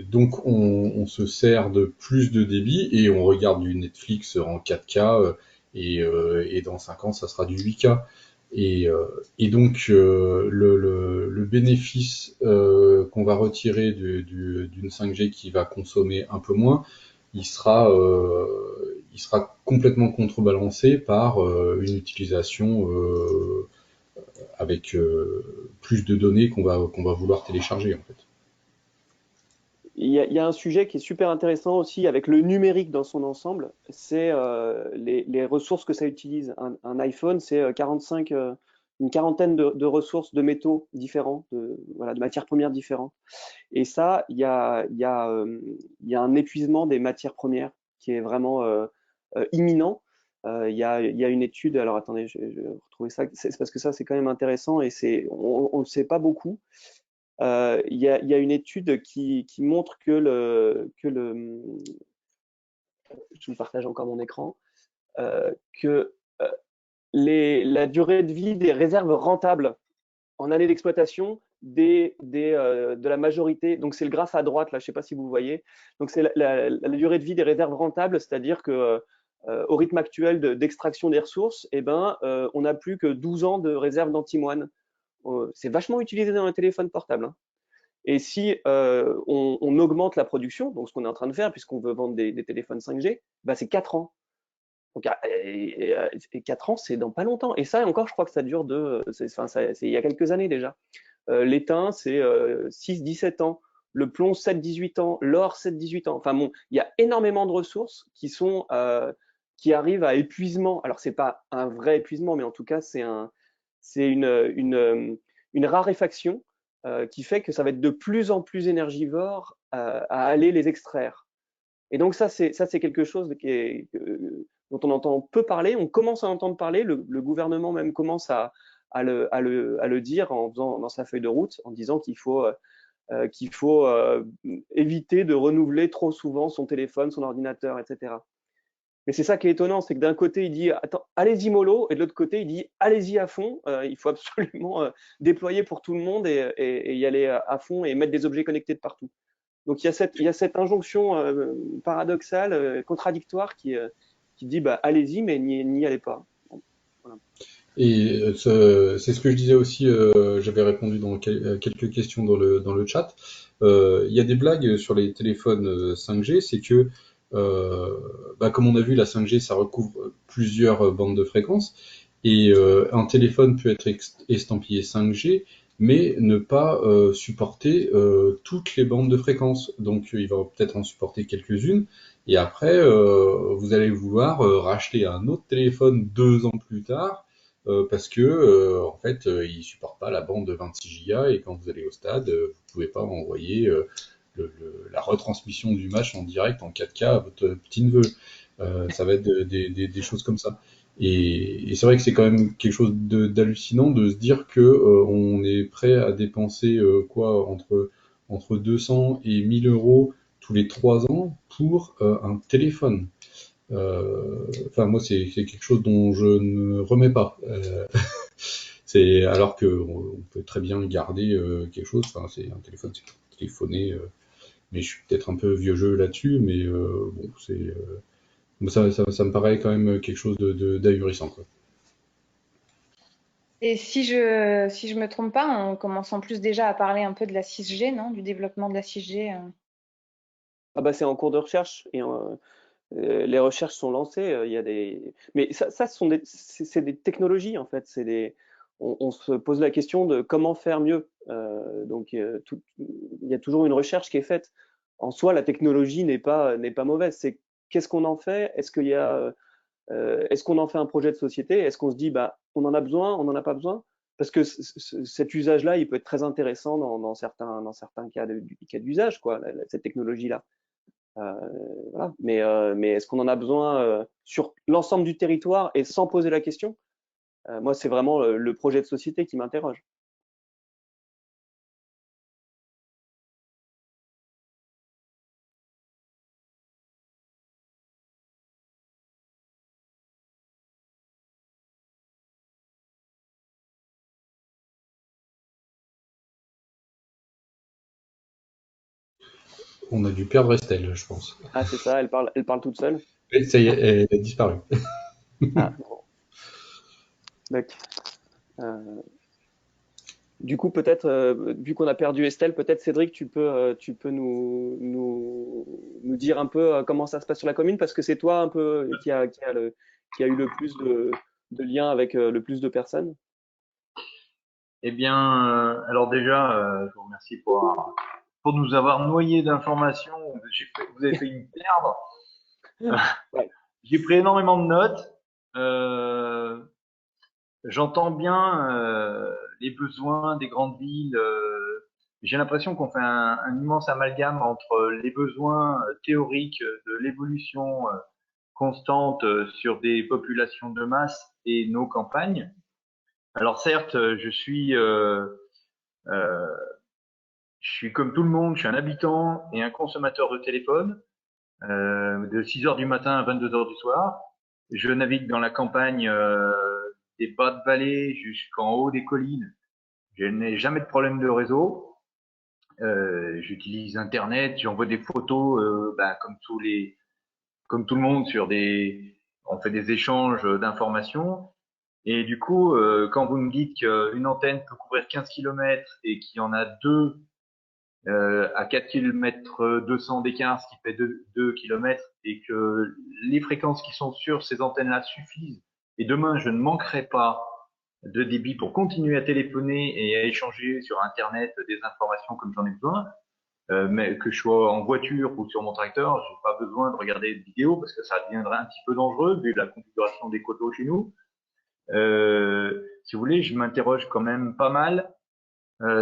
Donc, on se sert de plus de débit et on regarde du Netflix en 4K et dans 5 ans, ça sera du 8K. Et donc, le bénéfice qu'on va retirer d'une 5G qui va consommer un peu moins, il sera complètement contrebalancé par une utilisation avec plus de données qu'on va vouloir télécharger en fait. Il y a un sujet qui est super intéressant aussi avec le numérique dans son ensemble, c'est les ressources que ça utilise. Un iPhone, c'est une quarantaine de ressources de métaux différents, de matières premières différentes. Et ça, il y a un épuisement des matières premières qui est vraiment imminent. Il y a une étude, alors attendez, je vais retrouver ça, c'est parce que ça, c'est quand même intéressant et on ne le sait pas beaucoup. Il y a une étude qui montre je vous partage encore mon écran, que la durée de vie des réserves rentables en année d'exploitation de la majorité. Donc, c'est le graphe à droite, là, je ne sais pas si vous voyez. Donc, c'est la durée de vie des réserves rentables, c'est-à-dire que au rythme actuel d'extraction des ressources, eh ben, on n'a plus que 12 ans de réserve d'antimoine. C'est vachement utilisé dans les téléphones portables, hein. Et si on augmente la production, donc ce qu'on est en train de faire, puisqu'on veut vendre des téléphones 5G, bah, c'est 4 ans. Donc, et 4 ans, c'est dans pas longtemps. Et ça, encore, je crois que ça dure c'est il y a quelques années déjà. L'étain, c'est 6-17 ans. Le plomb, 7-18 ans. L'or, 7-18 ans. Enfin bon, il y a énormément de ressources qui arrivent à épuisement. Alors, c'est pas un vrai épuisement, mais en tout cas, c'est une raréfaction qui fait que ça va être de plus en plus énergivore à aller les extraire. Et donc ça, c'est quelque chose dont on entend peu parler. On commence à entendre parler. Le gouvernement même commence à le dire en faisant dans sa feuille de route, en disant qu'il faut éviter de renouveler trop souvent son téléphone, son ordinateur, etc. Mais c'est ça qui est étonnant, c'est que d'un côté il dit attends, allez-y mollo, et de l'autre côté il dit allez-y à fond. Il faut absolument déployer pour tout le monde et y aller à fond et mettre des objets connectés de partout. Donc il y a cette injonction paradoxale, contradictoire qui dit bah allez-y, mais n'y allez pas. Voilà. Et c'est ce que je disais aussi, j'avais répondu dans quelques questions dans le chat. Il y a des blagues sur les téléphones 5G, c'est que, comme on a vu, la 5G, ça recouvre plusieurs bandes de fréquences, et un téléphone peut être estampillé 5G, mais ne pas supporter toutes les bandes de fréquences. Donc il va peut-être en supporter quelques-unes, et après, vous allez vouloir racheter un autre téléphone 2 ans plus tard, parce que en fait il supporte pas la bande de 26 Go, et quand vous allez au stade, vous pouvez pas envoyer la retransmission du match en direct en 4K à votre petit neveu. Ça va être des choses comme ça. Et c'est vrai que c'est quand même quelque chose d'hallucinant de se dire que on est prêt à dépenser entre 200 et 1000 euros tous les 3 ans pour un téléphone. Enfin, moi, c'est quelque chose dont je ne me remets pas. C'est alors que on peut très bien garder quelque chose. Enfin, c'est un téléphone, c'est téléphoner. Mais je suis peut-être un peu vieux jeu là-dessus. Mais bon, ça me paraît quand même quelque chose d'ahurissant, quoi. Et si je me trompe pas, on commence en plus déjà à parler un peu de la 6G, non? Du développement de la 6G. Ah bah c'est en cours de recherche et les recherches sont lancées. Il y a mais ça c'est des technologies en fait. On se pose la question de comment faire mieux. Donc il y a toujours une recherche qui est faite. En soi, la technologie n'est pas mauvaise. C'est qu'est-ce qu'on en fait? Est-ce qu'on en fait un projet de société? Est-ce qu'on se dit bah on en a besoin, on n'en a pas besoin? Parce que cet usage-là, il peut être très intéressant dans certains cas d'usage, quoi, cette technologie-là. Voilà. Mais est-ce qu'on en a besoin sur l'ensemble du territoire et sans poser la question? Moi, c'est vraiment le projet de société qui m'interroge. On a dû perdre Estelle, je pense. Ah, c'est ça, elle parle toute seule. Et ça y est, elle a disparu. Ah, bon. Donc, du coup, peut-être, vu qu'on a perdu Estelle, peut-être Cédric, tu peux nous dire un peu comment ça se passe sur la commune, parce que c'est toi un peu qui a eu le plus de liens avec le plus de personnes. Eh bien, alors déjà, je vous remercie pour nous avoir noyé d'informations. Vous avez failli me perdre. Ouais. J'ai pris énormément de notes. J'entends bien les besoins des grandes villes. J'ai l'impression qu'on fait un immense amalgame entre les besoins théoriques de l'évolution constante sur des populations de masse et nos campagnes. Alors certes, je suis comme tout le monde, je suis un habitant et un consommateur de téléphone, de 6 heures du matin à 22 heures du soir. Je navigue dans la campagne des bas de vallée jusqu'en haut des collines. Je n'ai jamais de problème de réseau. J'utilise Internet, j'envoie des photos, comme tout le monde on fait des échanges d'informations. Et du coup, quand vous me dites qu'une antenne peut couvrir 15 km et qu'il y en a deux à 4 km 200 d'écart, ce qui fait 2 km, et que les fréquences qui sont sur ces antennes-là suffisent, et demain, je ne manquerai pas de débit pour continuer à téléphoner et à échanger sur Internet des informations comme j'en ai besoin, mais que je sois en voiture ou sur mon tracteur, j'ai pas besoin de regarder de vidéos parce que ça deviendrait un petit peu dangereux vu la configuration des coteaux chez nous. Si vous voulez, je m'interroge quand même pas mal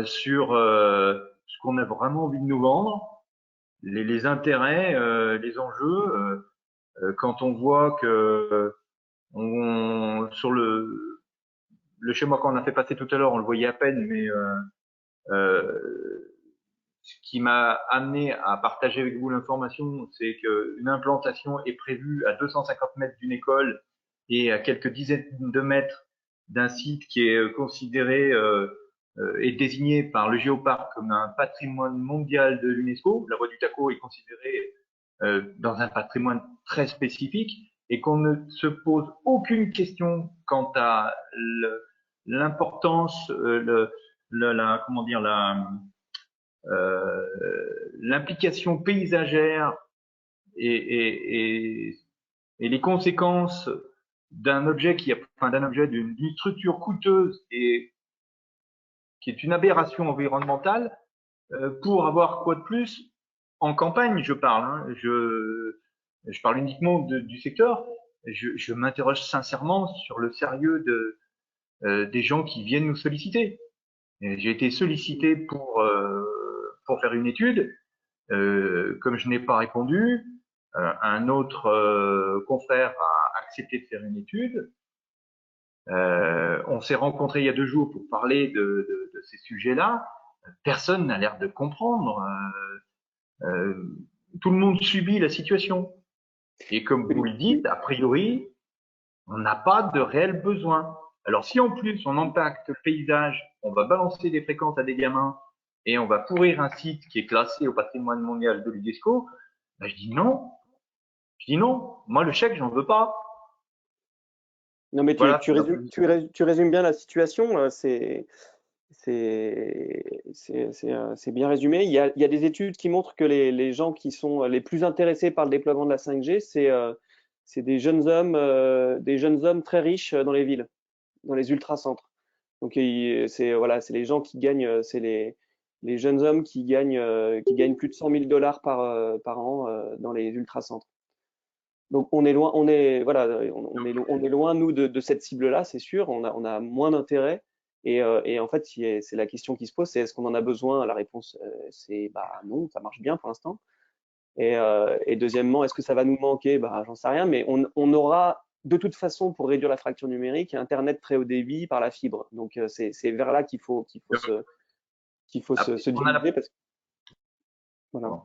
sur ce qu'on a vraiment envie de nous vendre, les intérêts, les enjeux. Quand on voit que sur le schéma qu'on a fait passer tout à l'heure, on le voyait à peine, mais ce qui m'a amené à partager avec vous l'information, c'est qu'une implantation est prévue à 250 mètres d'une école et à quelques dizaines de mètres d'un site qui est considéré et désigné par le Géoparc comme un patrimoine mondial de l'UNESCO. La Voie du Taco est considérée dans un patrimoine très spécifique et qu'on ne se pose aucune question quant à l'importance, comment dire, l'implication paysagère et les conséquences d'un objet d'une structure coûteuse et qui est une aberration environnementale pour avoir quoi de plus en campagne, je parle. Hein, je parle uniquement du secteur. Je m'interroge sincèrement sur le sérieux des gens qui viennent nous solliciter. J'ai été sollicité pour faire une étude. Comme je n'ai pas répondu, un autre confrère a accepté de faire une étude. On s'est rencontrés il y a 2 jours pour parler de ces sujets-là. Personne n'a l'air de comprendre. Tout le monde subit la situation. Et comme vous le dites, a priori, on n'a pas de réel besoin. Alors si en plus on impacte le paysage, on va balancer des fréquences à des gamins et on va pourrir un site qui est classé au patrimoine mondial de l'UNESCO, ben je dis non. Je dis non. Moi, le chèque, j'en veux pas. Non, mais Voilà. tu résumes bien la situation. C'est bien résumé. Il y a des études qui montrent que les gens qui sont les plus intéressés par le déploiement de la 5G, c'est des jeunes hommes très riches dans les villes, dans les ultra-centres. Donc c'est les gens qui gagnent, c'est les jeunes hommes qui gagnent plus de 100 000 $ par an dans les ultra-centres. Donc on est loin, on est loin nous de cette cible-là, c'est sûr. On a moins d'intérêt. Et en fait, c'est la question qui se pose, c'est est-ce qu'on en a besoin? La réponse, c'est bah non, ça marche bien pour l'instant. Et deuxièmement, est-ce que ça va nous manquer? Bah j'en sais rien, mais on aura de toute façon pour réduire la fracture numérique, Internet très haut débit par la fibre. Donc c'est vers là qu'il faut se diriger parce que voilà.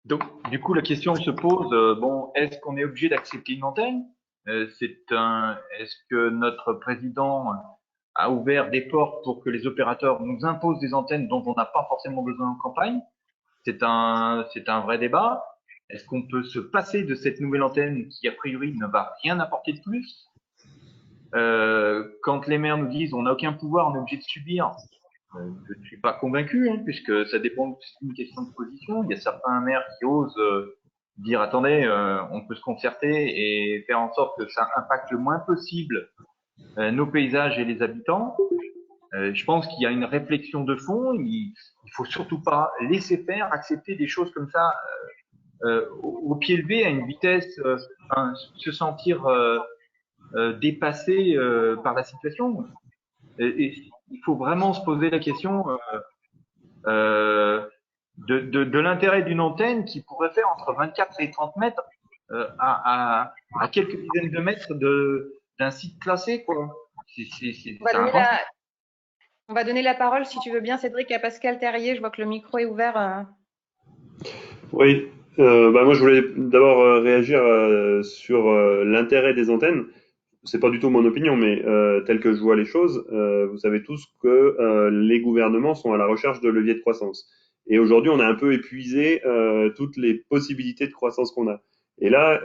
Donc, du coup, la question se pose, bon, est-ce qu'on est obligé d'accepter une antenne? Est-ce que notre président a ouvert des portes pour que les opérateurs nous imposent des antennes dont on n'a pas forcément besoin en campagne? C'est un vrai débat. Est-ce qu'on peut se passer de cette nouvelle antenne qui, a priori, ne va rien apporter de plus? Quand les maires nous disent on n'a aucun pouvoir, on est obligé de subir, je ne suis pas convaincu, hein, puisque ça dépend d'une question de position. Il y a certains maires qui osent dire attendez, on peut se concerter et faire en sorte que ça impacte le moins possible nos paysages et les habitants. Je pense qu'il y a une réflexion de fond. Il faut surtout pas laisser faire, accepter des choses comme ça au pied levé à une vitesse, se sentir dépassé par la situation. Et il faut vraiment se poser la question de l'intérêt d'une antenne qui pourrait faire entre 24 et 30 mètres à quelques dizaines de mètres d'un site classé, quoi. On va donner la parole, si tu veux bien, Cédric, à Pascal Terrier. Je vois que le micro est ouvert. Oui, moi je voulais d'abord réagir sur l'intérêt des antennes. c'est pas du tout mon opinion, mais tel que je vois les choses, vous savez tous que les gouvernements sont à la recherche de leviers de croissance. Et aujourd'hui, on a un peu épuisé toutes les possibilités de croissance qu'on a. Et là,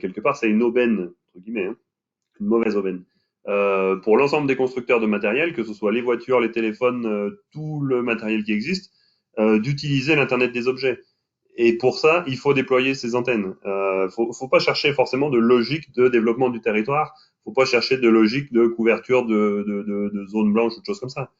quelque part, c'est une aubaine, entre guillemets, hein, une mauvaise aubaine. Pour l'ensemble des constructeurs de matériel, que ce soit les voitures, les téléphones, tout le matériel qui existe, d'utiliser l'Internet des objets. Et pour ça, il faut déployer ces antennes. Faut pas chercher forcément de logique de développement du territoire. Faut pas chercher de logique de couverture de zones blanches ou de choses comme ça.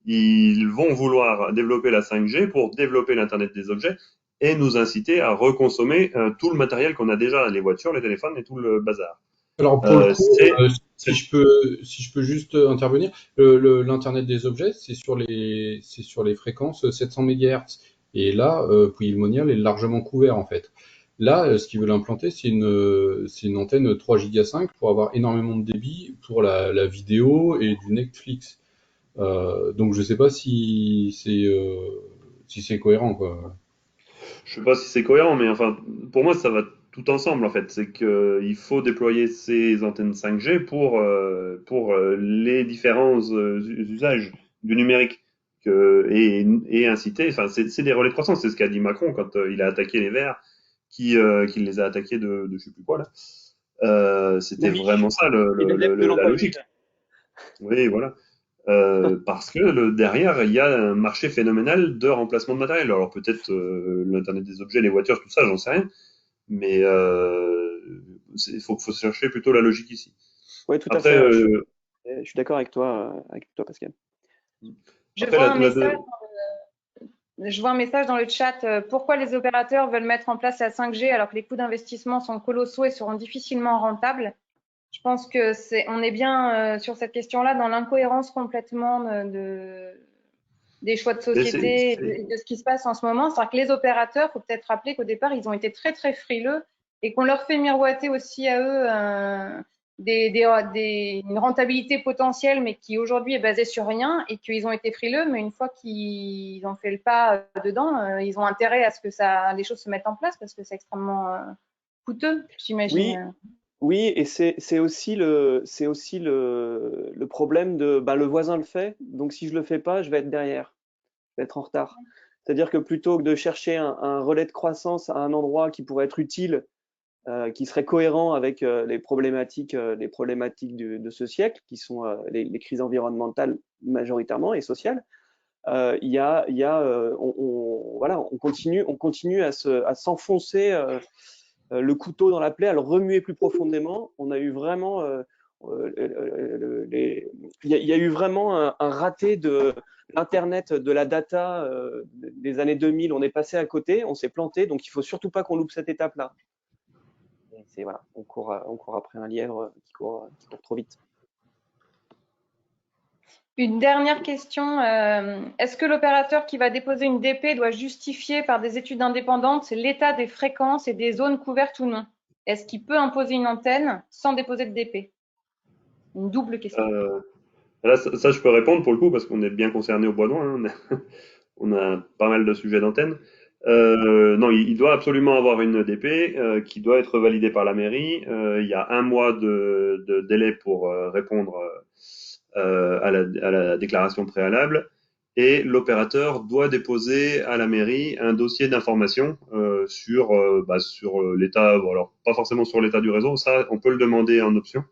Ils vont vouloir développer la 5G pour développer l'Internet des objets et nous inciter à reconsommer tout le matériel qu'on a déjà, les voitures, les téléphones et tout le bazar. Alors pour le coup, C'est si je peux juste intervenir, l'Internet des objets, c'est sur les fréquences 700 MHz. Et là, Puy Monial est largement couvert en fait. Là, ce qu'ils veulent implanter, c'est une antenne 3 Go 5 pour avoir énormément de débit pour la vidéo et du Netflix. Donc je sais pas si c'est cohérent quoi. Je sais pas si c'est cohérent, mais enfin, pour moi, ça va tout ensemble en fait. C'est que il faut déployer ces antennes 5G pour les différents usages du numérique et inciter. Enfin, c'est des relais de croissance. C'est ce qu'a dit Macron quand il a attaqué les Verts, qui les a attaqués de je sais plus quoi là. C'était Oui, vraiment ça et le de la l'employé. logique. Oui, voilà. Parce que derrière, il y a un marché phénoménal de remplacement de matériel. Alors peut-être l'Internet des objets, les voitures, tout ça, j'en sais rien. Mais faut chercher plutôt la logique ici. Oui, tout à Après, fait. Je suis d'accord avec toi, Pascal. Je après vois un message. Je vois un message dans le chat. Pourquoi les opérateurs veulent mettre en place la 5G alors que les coûts d'investissement sont colossaux et seront difficilement rentables? Je pense que on est bien sur cette question-là dans l'incohérence complètement des choix de mais société et de ce qui se passe en ce moment. C'est-à-dire que les opérateurs, faut peut-être rappeler qu'au départ, ils ont été très très frileux et qu'on leur fait miroiter aussi à eux une rentabilité potentielle, mais qui aujourd'hui est basée sur rien et qu'ils ont été frileux, mais une fois qu'ils ont fait le pas dedans, ils ont intérêt à ce que les choses se mettent en place parce que c'est extrêmement coûteux, Oui, j'imagine. oui, et c'est aussi le problème de le voisin le fait, donc si je le fais pas, je vais être derrière, je vais être en retard. C'est-à-dire que plutôt que de chercher un relais de croissance à un endroit qui pourrait être utile, qui serait cohérent avec les problématiques de ce siècle, qui sont les crises environnementales majoritairement et sociales, voilà, on continue à s'enfoncer le couteau dans la plaie, à le remuer plus profondément. On a eu vraiment, il y a eu vraiment un raté de l'Internet, de la data des années 2000. On est passé à côté, on s'est planté, donc il faut surtout pas qu'on loupe cette étape-là. Voilà, on court après un lièvre qui court trop vite. Une dernière question. Est-ce que l'opérateur qui va déposer une DP doit justifier par des études indépendantes l'état des fréquences et des zones couvertes ou non? Est-ce qu'il peut imposer une antenne sans déposer de DP? Une double question. là, ça, je peux répondre pour le coup parce qu'on est bien concerné au Bois-Douin. Hein. On a pas mal de sujets d'antenne. Non, il doit absolument avoir une DP qui doit être validée par la mairie. Il y a un mois de délai pour répondre à la déclaration préalable. Et l'opérateur doit déposer à la mairie un dossier d'information sur l'état, bon, alors pas forcément sur l'état du réseau, ça on peut le demander en option,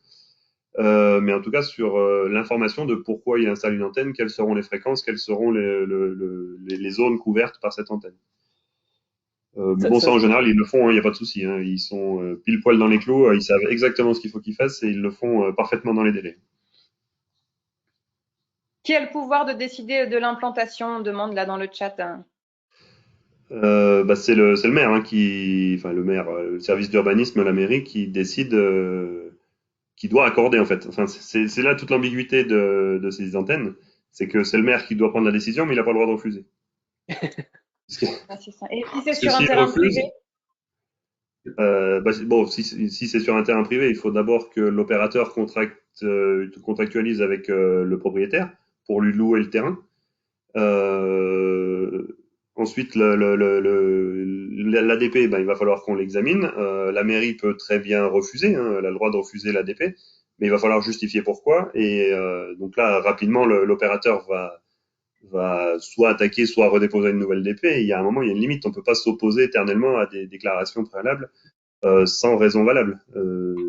mais en tout cas sur l'information de pourquoi il installe une antenne, quelles seront les fréquences, quelles seront les zones couvertes par cette antenne. Mais bon, ça en général, ils le font, il n'y a pas de souci. Hein, ils sont pile poil dans les clous, ils savent exactement ce qu'il faut qu'ils fassent et ils le font parfaitement dans les délais. Qui a le pouvoir de décider de l'implantation? On demande là dans le chat. C'est le maire enfin le maire, le service d'urbanisme, la mairie qui décide, qui doit accorder en fait. Enfin, c'est là toute l'ambiguïté de ces antennes, c'est que c'est le maire qui doit prendre la décision, mais il n'a pas le droit de refuser. Parce que, Ah, c'est ça. Et si c'est parce que sur un s'il terrain refuse, privé? bon, si c'est sur un terrain privé, il faut d'abord que l'opérateur contractualise avec le propriétaire pour lui louer le terrain. Ensuite, l'ADP, il va falloir qu'on l'examine. La mairie peut très bien refuser, hein, elle a le droit de refuser l'ADP, mais il va falloir justifier pourquoi. Et donc là, rapidement, l'opérateur va soit attaquer, soit redéposer une nouvelle DP. Et il y a un moment, il y a une limite. On peut pas s'opposer éternellement à des déclarations préalables sans raison valable.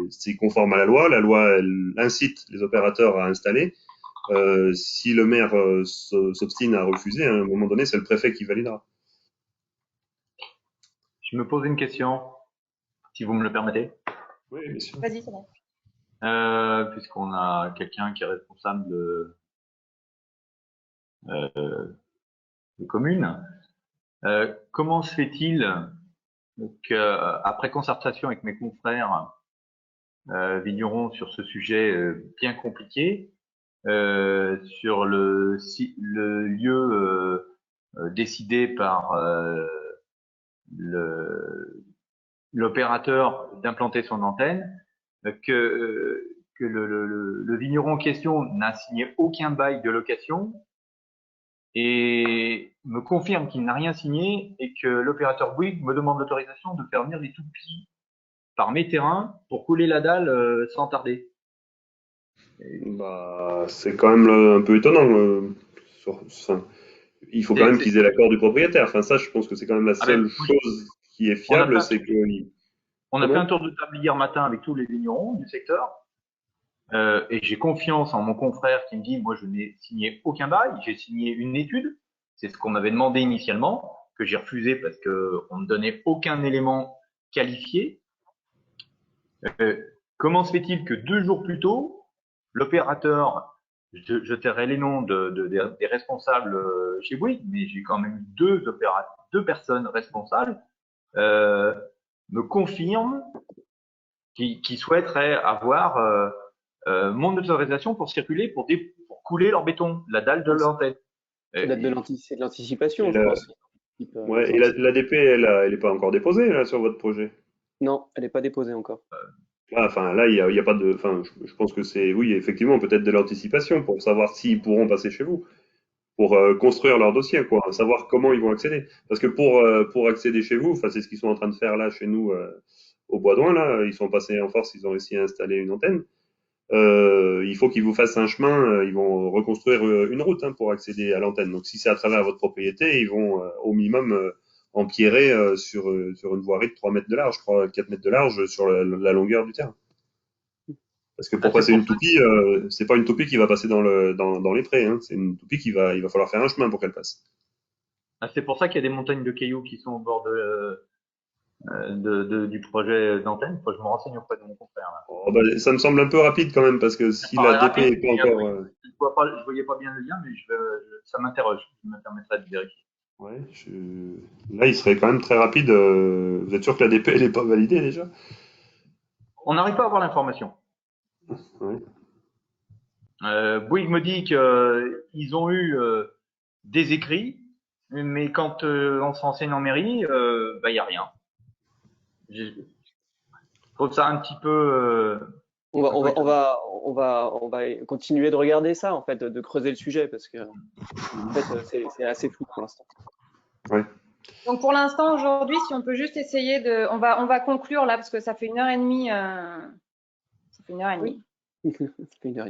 C'est conforme à la loi. La loi, elle incite les opérateurs à installer. Si le maire s'obstine à refuser, à un moment donné, c'est le préfet qui validera. Je me pose une question, si vous me le permettez. Oui, bien sûr. Vas-y, c'est bon. Puisqu'on a quelqu'un qui est responsable de commune. Comment se fait-il qu'après concertation avec mes confrères vignerons sur ce sujet bien compliqué, sur le lieu décidé par l'opérateur d'implanter son antenne, que le vigneron en question n'a signé aucun bail de location et me confirme qu'il n'a rien signé et que l'opérateur Bouygues me demande l'autorisation de faire venir des toupies par mes terrains pour couler la dalle sans tarder. Bah, c'est quand même un peu étonnant. Enfin, il faut quand même qu'ils aient l'accord du propriétaire. Enfin, ça, je pense que c'est quand même la seule chose qui est fiable, c'est que. On a fait un tour de table hier matin avec tous les vignerons du secteur. Et j'ai confiance en mon confrère qui me dit, moi, je n'ai signé aucun bail, j'ai signé une étude. C'est ce qu'on m'avait demandé initialement, que j'ai refusé parce que on ne donnait aucun élément qualifié. Comment se fait-il que 2 jours plus tôt, l'opérateur, je tairai les noms des responsables chez Bouygues, mais j'ai quand même deux personnes responsables, me confirment qu'ils souhaiteraient avoir mon autorisation pour circuler, pour couler leur béton, la dalle de l'antenne. C'est de l'anticipation, je pense. Ouais, et l'ADP, elle est pas encore déposée là sur votre projet? Non, elle n'est pas déposée encore. Enfin, là, il y a pas de. Enfin, je pense que c'est, oui, effectivement, peut-être de l'anticipation pour savoir s'ils pourront passer chez vous, pour construire leur dossier, quoi, savoir comment ils vont accéder. Parce que pour accéder chez vous, enfin, c'est ce qu'ils sont en train de faire là chez nous au Bois-d'Oing, là, ils sont passés en force, ils ont réussi à installer une antenne. Il faut qu'ils vous fassent un chemin, ils vont reconstruire une route pour accéder à l'antenne. Donc si c'est à travers votre propriété, ils vont au minimum empierrer sur une voirie de 3 mètres de large, je crois 4 mètres de large sur la longueur du terrain. Parce que pour passer une toupie, c'est pas une toupie qui va passer dans les prés, c'est une toupie il va falloir faire un chemin pour qu'elle passe. C'est pour ça qu'il y a des montagnes de cailloux qui sont au bord du projet d'antenne. Faut que je me renseigne auprès de mon confrère. Là. Oh, bah, ça me semble un peu rapide quand même, parce que si la DP n'est pas encore. Je voyais pas bien le lien, mais ça m'interroge. Je me permettrai de vérifier. Ouais, là, il serait quand même très rapide. Vous êtes sûr que la DP elle est pas validée déjà? On n'arrive pas à avoir l'information. Ouais. Bouygues me dit qu'ils ont eu des écrits, mais quand on se renseigne en mairie, il y a rien. Je trouve ça un petit peu. On va continuer de regarder ça, en fait, de creuser le sujet, parce que en fait, c'est assez flou pour l'instant. Ouais. Donc pour l'instant, aujourd'hui, si on peut juste essayer de, on va conclure là parce que ça fait 1h30. Ça fait 1h30.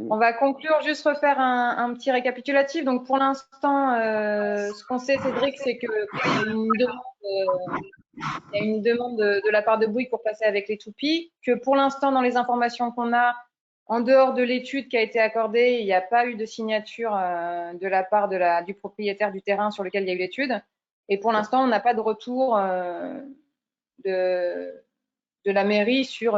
On va conclure, juste refaire un petit récapitulatif. Donc pour l'instant, ce qu'on sait, Cédric, c'est qu'il y a une demande de la part de Bouygues pour passer avec les toupies, que pour l'instant, dans les informations qu'on a, en dehors de l'étude qui a été accordée, il n'y a pas eu de signature de la part du propriétaire du terrain sur lequel il y a eu l'étude. Et pour l'instant, on n'a pas de retour de la mairie sur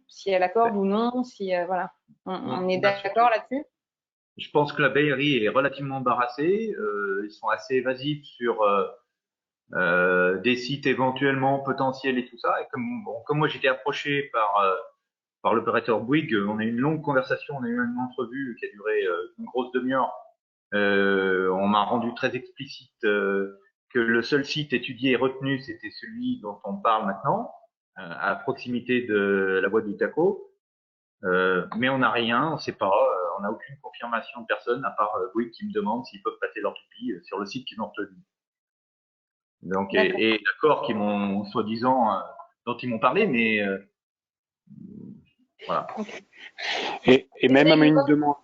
si elle accorde ou non. Si voilà, on est d'accord là-dessus. Je pense que la mairie est relativement embarrassée. Ils sont assez évasifs sur des sites éventuellement potentiels et tout ça. Et comme moi j'étais approché par l'opérateur Bouygues, on a eu une longue conversation, on a eu une entrevue qui a duré une grosse demi-heure. On m'a rendu très explicite que le seul site étudié et retenu, c'était celui dont on parle maintenant, à proximité de la boîte du taco. Mais on n'a rien, on ne sait pas, on n'a aucune confirmation de personne, à part Bouygues qui me demande s'ils peuvent passer leur toupie sur le site qu'ils ont retenu. Donc, et l'accord qu'ils m'ont, soi-disant, dont ils m'ont parlé, mais Voilà. Et même Déjà, une demande.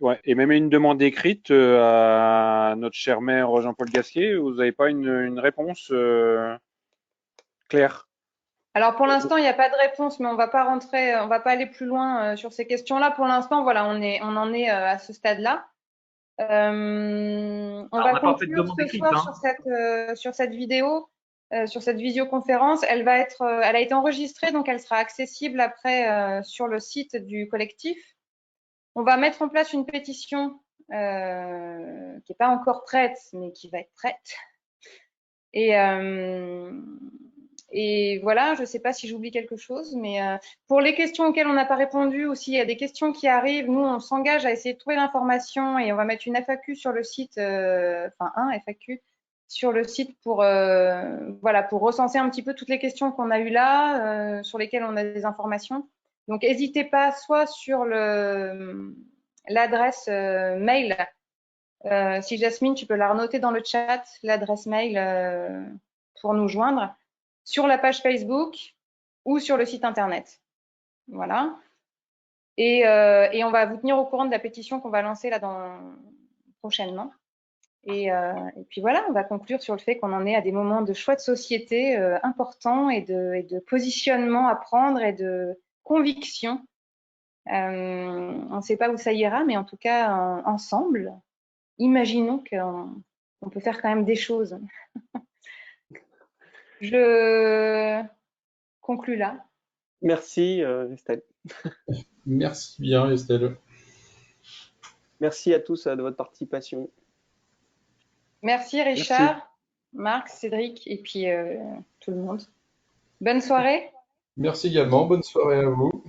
Ouais, et même une demande écrite à notre cher maire Jean-Paul Gasquet, vous n'avez pas une réponse claire? Alors pour l'instant, il n'y a pas de réponse, mais on va pas rentrer, on va pas aller plus loin sur ces questions-là. Pour l'instant, voilà, on en est à ce stade-là. On On va n'a pas fait de conclure demande ce écrite, soir hein. sur cette vidéo, sur cette visioconférence. Elle a été enregistrée, donc elle sera accessible après sur le site du collectif. On va mettre en place une pétition qui n'est pas encore prête, mais qui va être prête. Et voilà, je ne sais pas si j'oublie quelque chose, mais pour les questions auxquelles on n'a pas répondu ou s'il y a des questions qui arrivent, nous, on s'engage à essayer de trouver l'information et on va mettre une FAQ sur le site, enfin un FAQ sur le site pour voilà, pour recenser un petit peu toutes les questions qu'on a eues là, sur lesquelles on a des informations. Donc, n'hésitez pas soit sur l'adresse mail. Si Jasmine, tu peux la renoter dans le chat, l'adresse mail pour nous joindre, sur la page Facebook ou sur le site internet. Voilà. Et on va vous tenir au courant de la pétition qu'on va lancer là prochainement. Et puis voilà, on va conclure sur le fait qu'on en est à des moments de choix de société importants et de positionnement à prendre et de conviction. On ne sait pas où ça ira, mais en tout cas, ensemble, imaginons qu'on peut faire quand même des choses. Je conclus là. Merci, Estelle. Merci bien, Estelle. Merci à tous de votre participation. Merci Richard, Marc, Cédric et puis tout le monde. Bonne soirée. Merci également. Bonne soirée à vous.